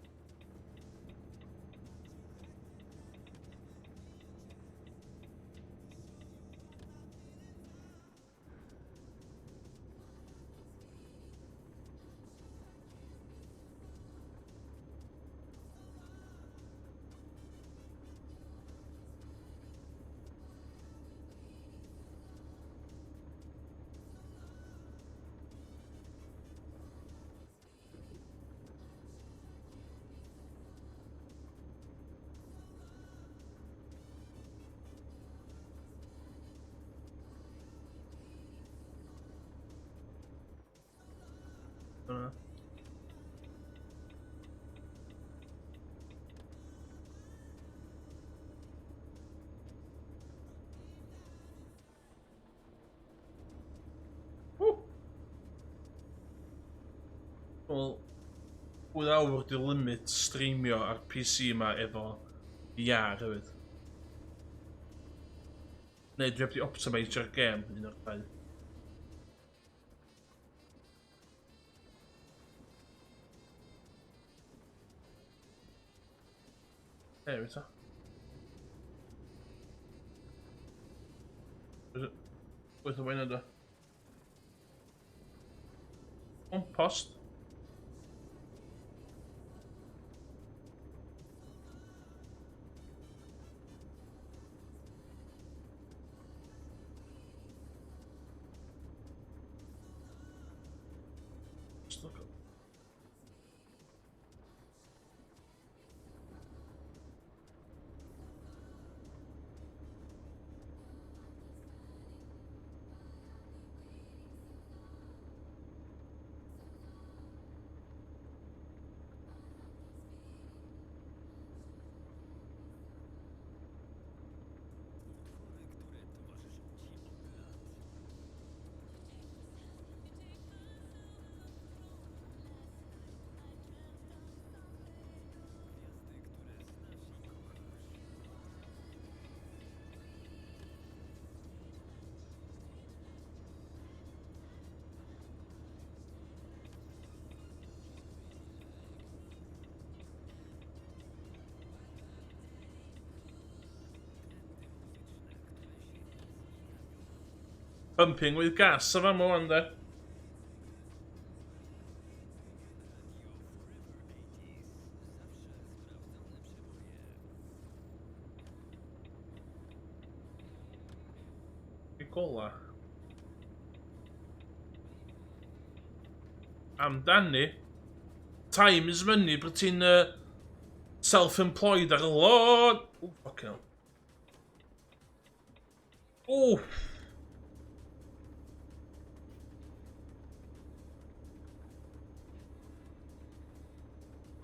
Speaker 1: Wel, 8 awr di limit streamio ar PC yma efo VR hefyd. Neu dwi heb di optimisio'r gêm un o'r ddau. There it is. With the winner there. Post. Just look up. Pumping with gas, a fan wan de. I gola. Amdani. Time is money, but ti'n self-employed ar y lot. Oh, fucking hell. Oh.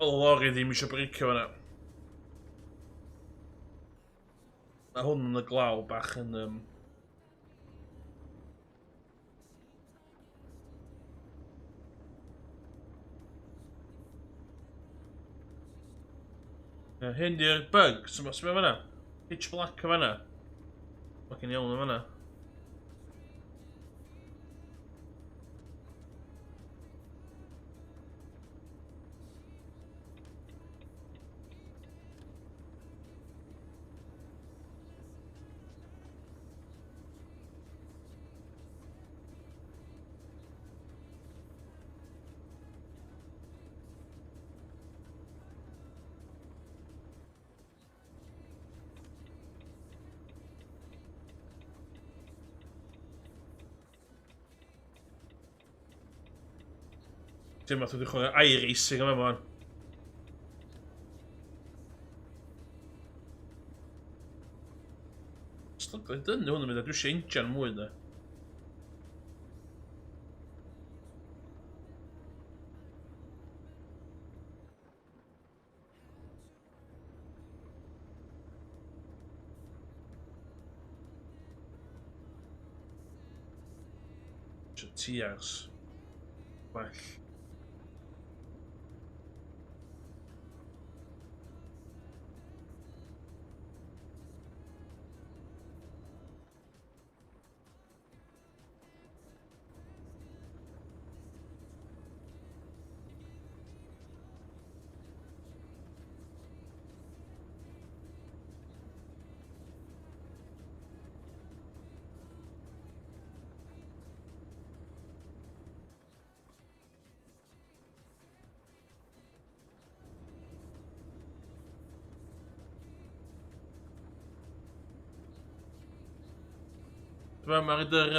Speaker 1: O lori ddim eisiau bricio fan'na. Mae hwn yn y glaw bach yn... Hyn di'r bug, so mas mewn fan'na. Pitch black o fan'na. Fucking iawn o fan'na. Dim math wedi chwilio iRacing yma man. Stoglau dynnu hwn yn mynd a dwi eisiau injan mwy da. Tiars. Well. Mae'n rhaid yr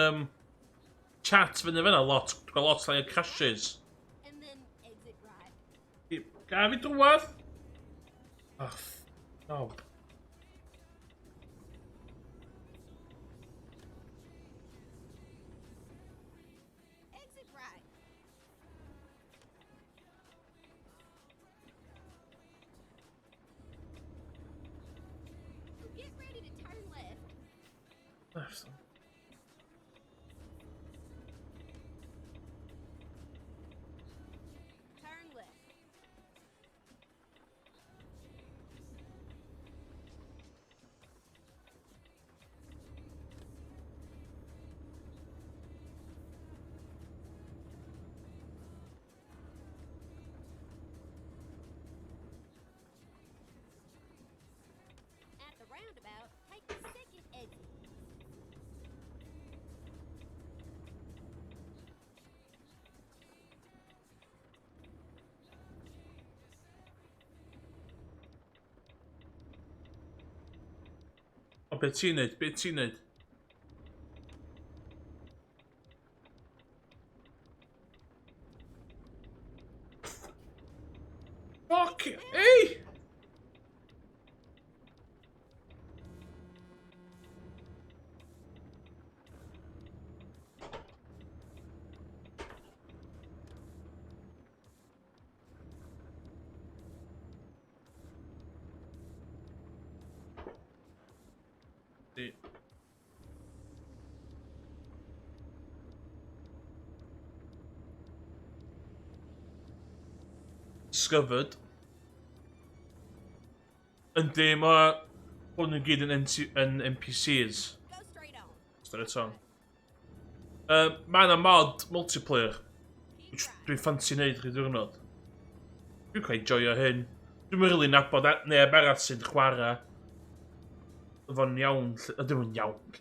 Speaker 1: chat fyny fyna lot. Dwi'n gael lot lai o crashes.
Speaker 3: And then exit right.
Speaker 1: Gaf i drwad? Oh, no.
Speaker 3: Exit right. So get ready to turn left.
Speaker 1: Left.
Speaker 3: Turn left. At the roundabout, take the second exit.
Speaker 1: O, beth ti'n neud? Beth ti'n neud? Fuck! Ei! Di. Discovered. Yndi, mae hwn yn gyd yn NPCs.
Speaker 3: Go straight on.
Speaker 1: Start it on. Mae yna mod multiplayer,
Speaker 3: Keep
Speaker 1: which
Speaker 3: right.
Speaker 1: dwi'n ffansi neud chi diwrnod. Dwi'n cael joio hyn. Dwi'n rili nabod neb arall sy'n chwarae fo'n iawn. Ydym yn iawn.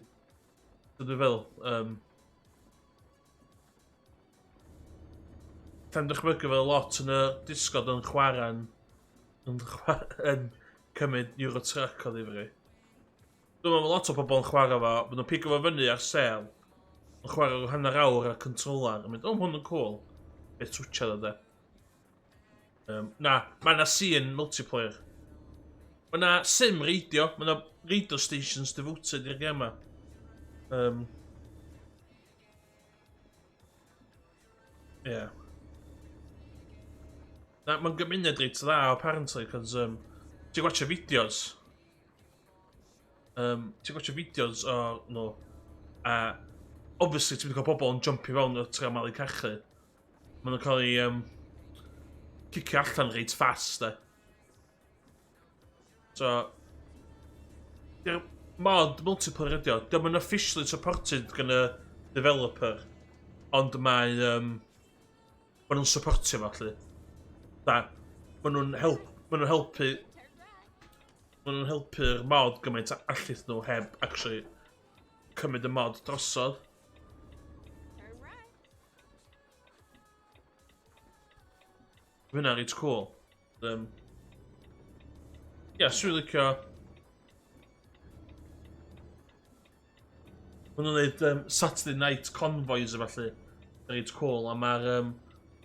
Speaker 1: Dwi'n fel, Ta'n dychmygu fel lot yn y disgod yn chwarae yn cymryd Euro Truck o ddifri. Dwi'n meddwl lot o bobl yn chwarae fo, bod nhw'n pigo fo fyny ar sel, yn chwarae hanner awr ar controller, yn mynd, o, hwn yn cool. Beth twtio dda. Na, mae yna scene multiplayer. Mae yna sim radio, mae yna radio stations devoted i'r gema. Yeah. Na, mae'n gymuned reit dda, apparently, cos ti'n gwachio fideos. Ti'n gwachio fideos o nhw. A, obviously, ti'n mynd cael pobl yn jumpio fewn o tra malu cachu. Maen nhw'n cael ei cicio allan reit fast, de. So, di'r mod multiplayer ydi o. Diolch yn officially supported gan y developer. Ond mae nhw'n supportio fo, lly. Da, maen nhw'n helpu helpu'r mod gymaint allith nhw heb actually cymryd y mod drosodd.
Speaker 3: Turn right.
Speaker 1: Mae hynna'n reit cool. Swn i'n licio... Maen nhw'n neud Saturday Night Convoys a falle. Reit cool, a mae'r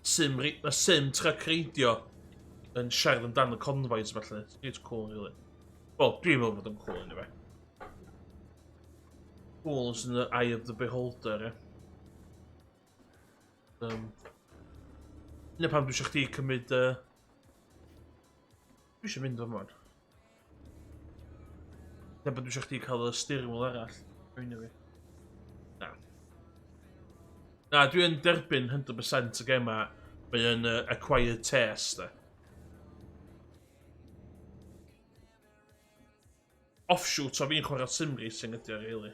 Speaker 1: sim truck radio yn siarad amdan y convoys falle. It's cool, really. Wel, dwi'n meddwl bod yn cool, anyway. Cool is in the eye of the beholder, Yna pam dwi eisiau chdi cymryd... Dwi eisiau mynd o'n mwyn. Yna pam dwi eisiau chdi cael y steering wheel arall. Na. Na, dwi'n derbyn 100% y gema. Mae'n acquired taste, de. Offshoot o fi'n chwarae sim racing ydi o, really.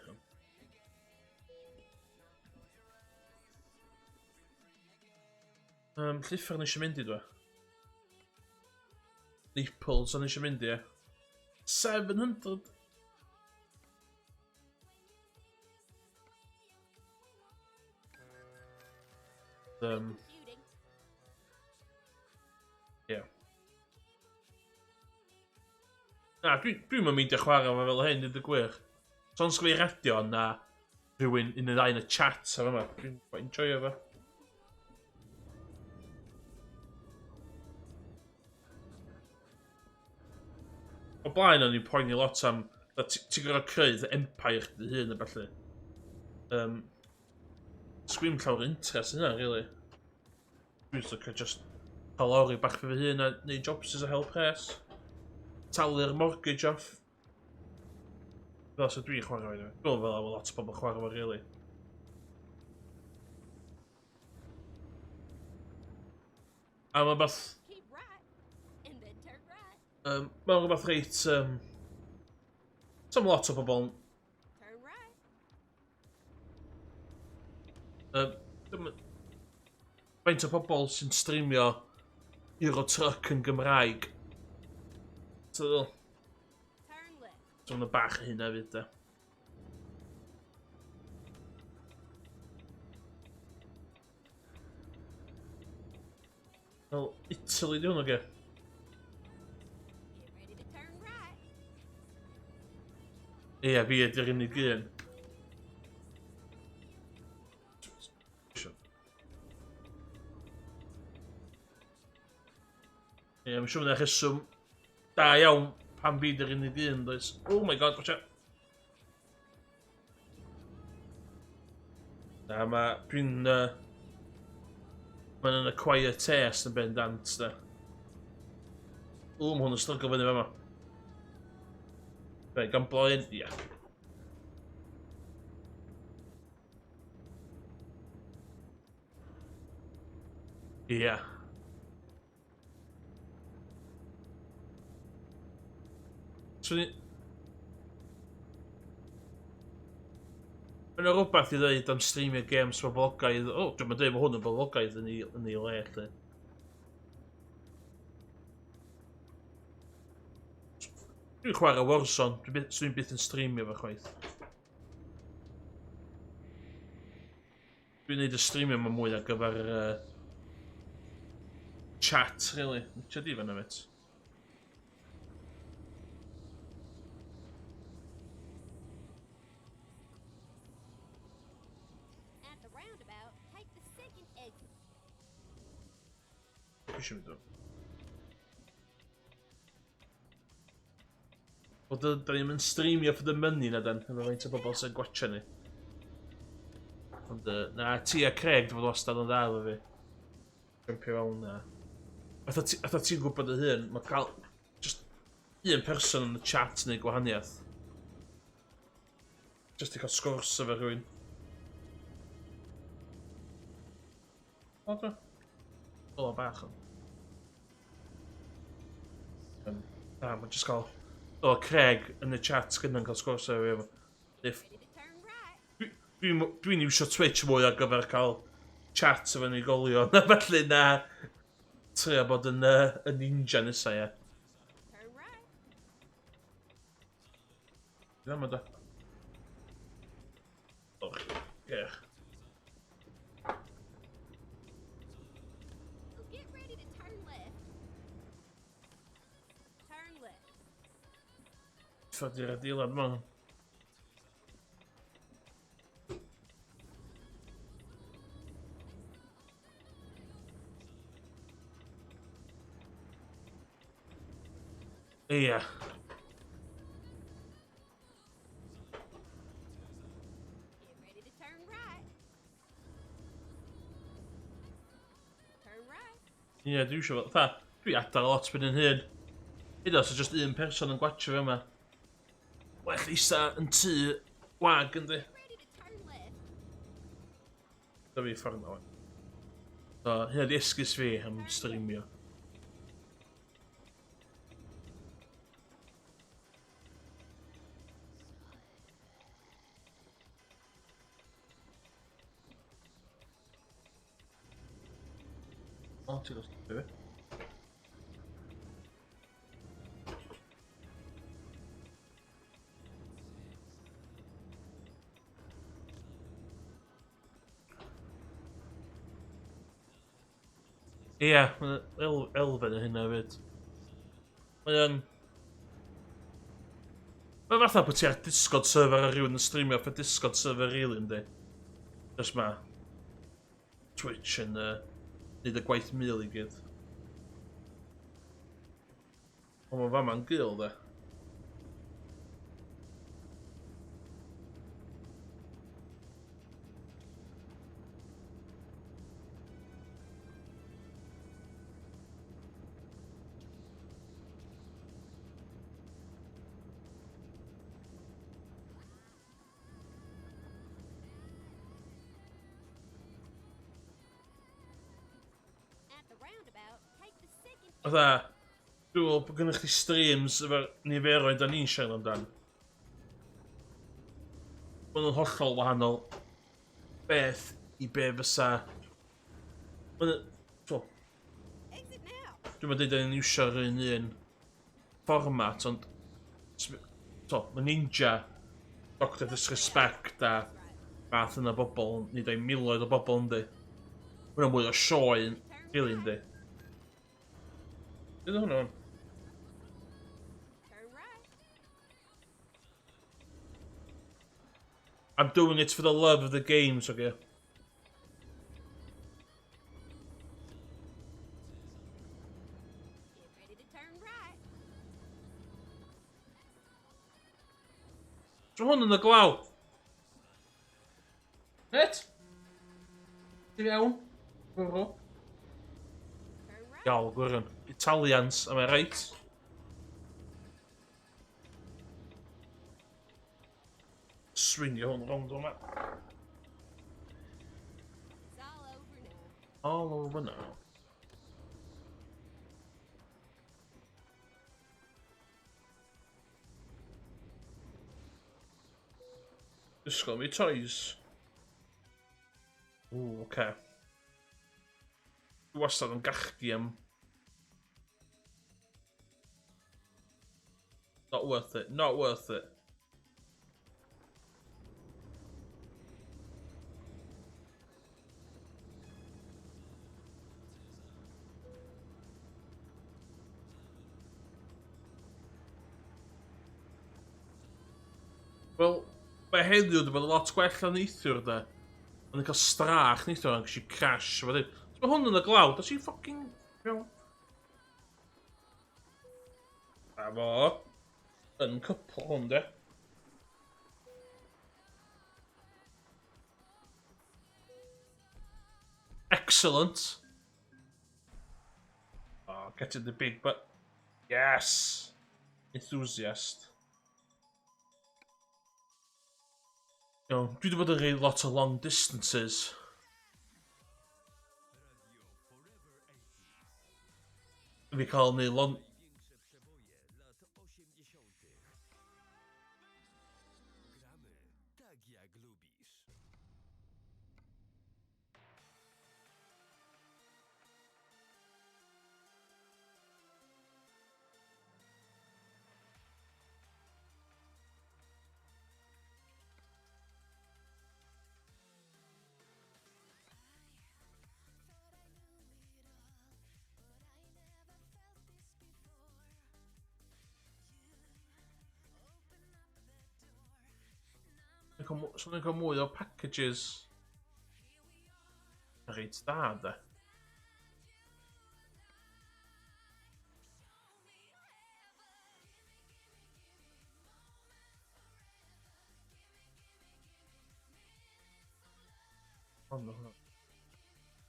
Speaker 1: Lliffer ni eisiau mynd i dwi? Naples o'n eisiau mynd i, 700.
Speaker 3: Shooting.
Speaker 1: Yeah. Na, dwi'n mynd i chwarae fo fel hyn, dyd y gwych. So'n sgwyd radio na rhywun un y ddau yn y chat ar yma. Dwi'n quite enjoyo fo. O blaen o'n i'n poeni lot am... Ti'n gorau creu dy empire chdi hyn a falle. Sgwym llawer interest yna, really. Dwi'n licio just cael lawr i bach fy hyn a neud jobs as a help pres. Talu'r mortgage off. Fel sy'n dwi'n chwarae fo. Dwi'n fel lot o bobl chwarae fo, really. A mae bath...
Speaker 3: Keep right. And then turn right.
Speaker 1: Mae'n rhywbeth reit... Some lot o bobl...
Speaker 3: Turn right.
Speaker 1: Faint o bobl sy'n streamio Euro Truck yn Gymraeg. So,
Speaker 3: Turn left.
Speaker 1: so yna bach o hynna fyd, de. Wel, Italy di hwnnw ge.
Speaker 3: Get ready to turn right.
Speaker 1: Ie, fi ydy'r unig un. Ie, mae'n siŵr yna rheswm da iawn pan byd yr unig un, does. Oh my god, watch out. Na, dwi'n... Mae'n yn acquire taste yn bendant, da. O, mae hwn yn strygl fyny fe yma. Fe, gan bloen, ia. Ia. Swn i... Mae'n rhywbeth i ddweud am streamio games boblogaidd. O, dwi'n mynd dweud bod hwn yn boblogaidd yn ei le, lle. Dwi'n chwarae Warzone, dwi'n byth yn streamio fe chwaith. Dwi'n neud y streamio yma mwy ar gyfer chat, really. Should even of it.
Speaker 3: At the roundabout, take the second exit.
Speaker 1: Pwy siwr dwi? Wel, da ni'n mynd streamio for the money na dan, efo faint o bobl sy'n gwatcha ni. Ond, na, ti a Craig, dwi'n fod wastad yn dda efo fi. Jumpio fewn na. Atho ti'n gwybod y hyn, mae cael just un person yn y chat neu gwahaniaeth. Just i cael sgwrs efo rhywun. O, dwi. Ola bach o'n. Na, mae just cael... O, Craig yn y chat gyda'n cael sgwrs efo fi.
Speaker 3: Ready to turn right.
Speaker 1: Dwi'n iwsio Twitch mwy ar gyfer cael chat efo unigolion. Felly na, trio bod yn ninja nesa, ie.
Speaker 3: Turn right.
Speaker 1: Dyna ma da. Och, ie.
Speaker 3: So get ready to turn left. Turn left.
Speaker 1: Ffod i'r adeilad ma. Ie.
Speaker 3: Get ready to turn right. Turn right.
Speaker 1: Ie, dwi eisiau fel... Dwi adar lot byd yn hyn. Hyd os o just un person yn gwatcho fe yma. Well isa yn tŷ wag yndi.
Speaker 3: Get ready to turn left.
Speaker 1: Da fi ffordd na wan. So, hynna di esgus fi am streamio. O, ti'n gwybod beth? Ie, elfen o hynna fyd. Mae'n... Mae'n fatha bod ti ar Discord server a rhywun yn streamio off a Discord server rili yndi. Just ma Twitch yn neud y gwaith mil I gyd. Ond mae fama'n gil de.
Speaker 3: At the roundabout, take the second exit.
Speaker 1: Fatha, dwi'n meddwl bod gennych chi streams efo'r niferoedd da ni'n siarad amdan. Maen nhw'n hollol wahanol beth I be fysa...
Speaker 3: Exit now.
Speaker 1: Dwi'n meddwl dweud ni'n iwsio'r un fformat, ond... Mae Ninja, Doctor Disrespect a math yna bobl, nid o'i miloedd o bobl yndi. Mae'n mwy o sioe, rili yndi. Dyna hwnna hwn.
Speaker 3: Turn right.
Speaker 1: I'm doing it for the love of the games, okay?
Speaker 3: Get ready to turn right.
Speaker 1: So hwn yn y glaw. Net? Di fewn? Gwrw.
Speaker 3: Turn right.
Speaker 1: Iawn, gwrwn. Italians, am I right? Swingio hwn rownd o'ma.
Speaker 3: It's all over now.
Speaker 1: All over now. Ysgol mi toys. Ooh, okay. Dwi wastad yn gachgi am... Not worth it, not worth it. Wel, mae heddiw wedi bod yn lot gwell o neithiwr da. Ond yn cael strach neithiwr yn gallu crash. Mae hwn yn y glawd, os i'n ffocin... Iawn. A fo. Yn cypl hwn de. Excellent. Oh, getting the big but yes. Enthusiast. Dwi wedi bod yn rhoi lot o long distances. Fi cael neu long...
Speaker 2: Największe przeboje lat 80. Gramy tak jak lubisz.
Speaker 1: So ni'n cael mwy o packages. Reit da, da.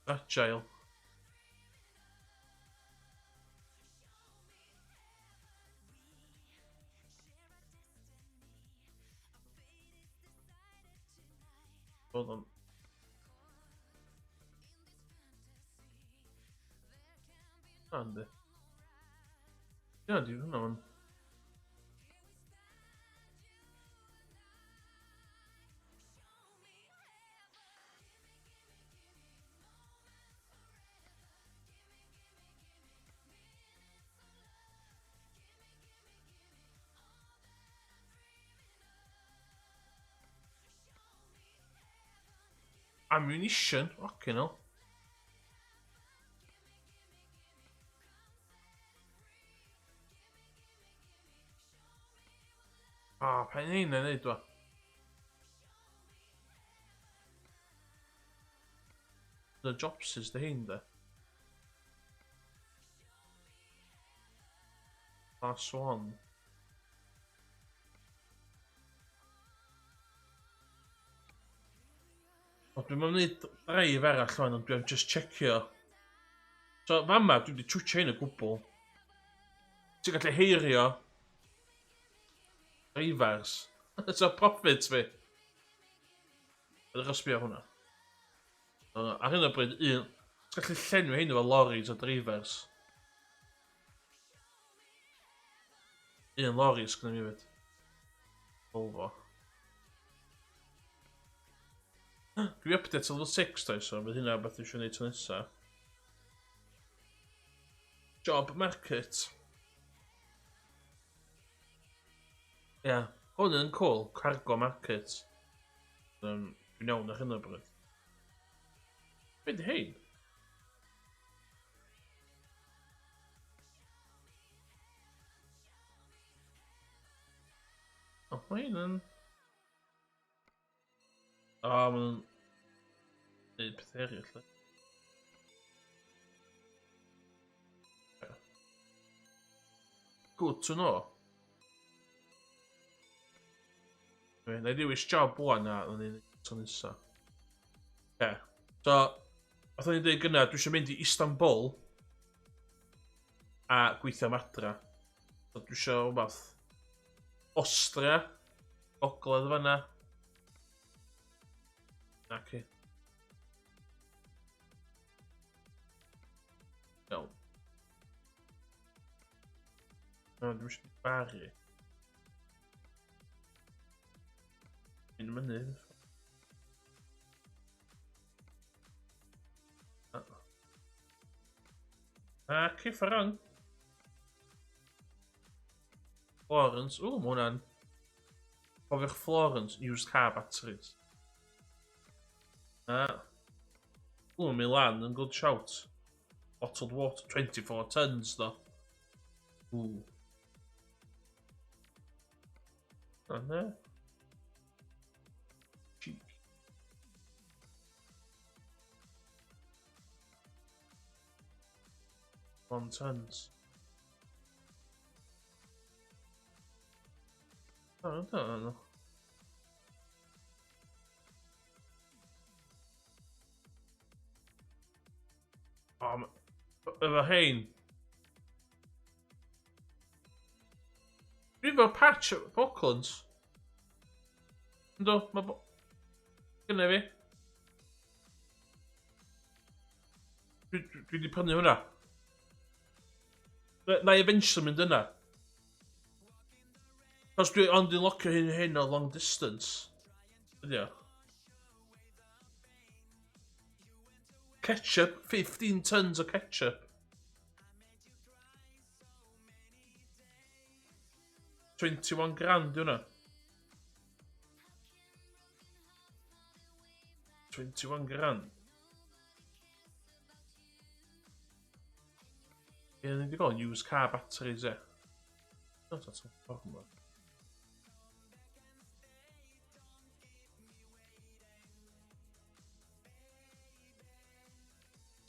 Speaker 1: Agile. Hold on. Ande. Ja, di hwnna man. Ammunition? Fucking hell. Pa'n ein yn neud o. The jobs dy hyn da. Class 1. O, dwi'n mynd wneud braidd arall wan, ond dwi'n just checio. So, fama, dwi wedi twtio hyn y gwbl. Ti'n gallu heirio reifers. So, profit fi. Ydych ysbio hwnna. Ar hyn o bryd, ti'n gallu llenwi hyn efo loris o dreifers. Un lori sgynnu mi fyd. Volvo. Dwi update level 6 dwi, so bydd hynna beth eisiau gwneud to nesa. Job market. Ia, hwn yn cool, cargo market. Dwi'n iawn ar hyn o bryd. Be di hyn? O, mae hyn yn... O, mae'n... neud peth eraill. Good to know. Na i ddewis job bwan a ni'n to nesa. So, fath o'n i'n dweud gynna, dwi eisiau mynd i Istanbul a gweithio am adra. So, dwi eisiau rhywbeth Austria, Ogledd fanna. Naci. Iawn. No, dwi'n eisiau bari. Un mynydd. Naci, ffarang. Florence. O, mae hwnna'n... Cofiwch Florence, used car batteries. O, Milan yn good shout. Bottled water, 24 tons, do. Ooh. Ne? 1 tons. I don't know. Efo hein. Dwi efo patch Falklands. Ynddo, mae gynna fi. Dwi wedi prynu hwnna. Na i eventually mynd yna. Os dwi ond yn locio hyn o long distance. Ydy o. Ketchup, 15 tons o ketchup. 21 grand yw hwnna. 21 grand. Ie, ni wedi gael used car batteries, e. Not at all.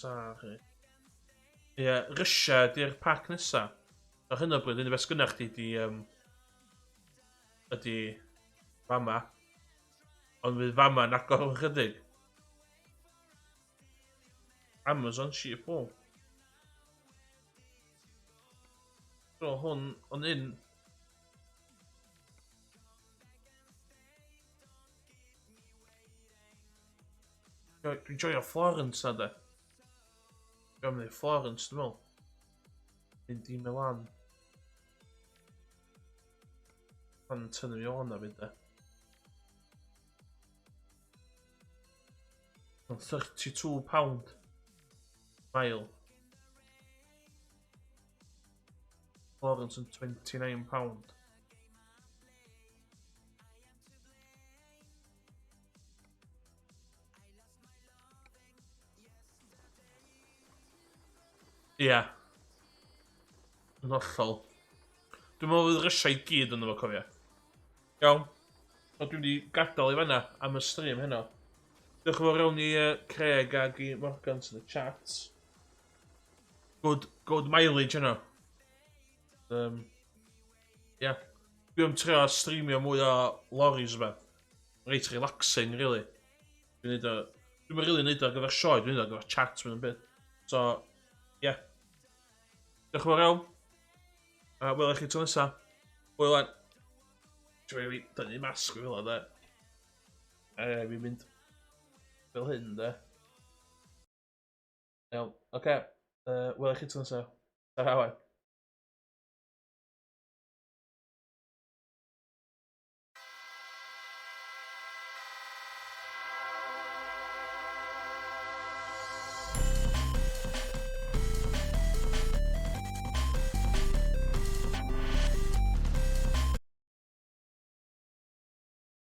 Speaker 1: Sorry. Ie, Russia di'r pack nesa. Ar hyn o bryd, unig beth sgynnach chdi ydi fama. Ond fydd fama yn agor yn chydig. Amazon sheet o. So hwn, ond un. Dwi'n joio Florence na de. Dwi'n mynd i Florence, dwi'n meddwl. Mynd i Milan. Pan tynnu fi o'na fi de. 32 pound mile. Florence yn 29 pound. Ia. Yn hollol. Dwi'n meddwl fydd Russia i gyd yn efo cofio. Iawn. O dwi'n wedi gadael i fanna am y stream heno. Diolch yn fawr iawn i Craig ag i Morgan yn y chat. Good mileage yno. Ia. Dwi'n trio streamio mwy o lorries yma. Reit relaxing, really. Dwi'n really neud o ar gyfer sioe, dwi'n neud o ar gyfer chat mewn byd. So, ia. Diolch yn fawr iawn. A wel chi tro nesa. Hwyl lan. Dwi'n rili dynnu masg fi fel o de. Fi'n mynd fel hyn de. Iawn, oce. Wel chi tro nesa. Ta-ra wan.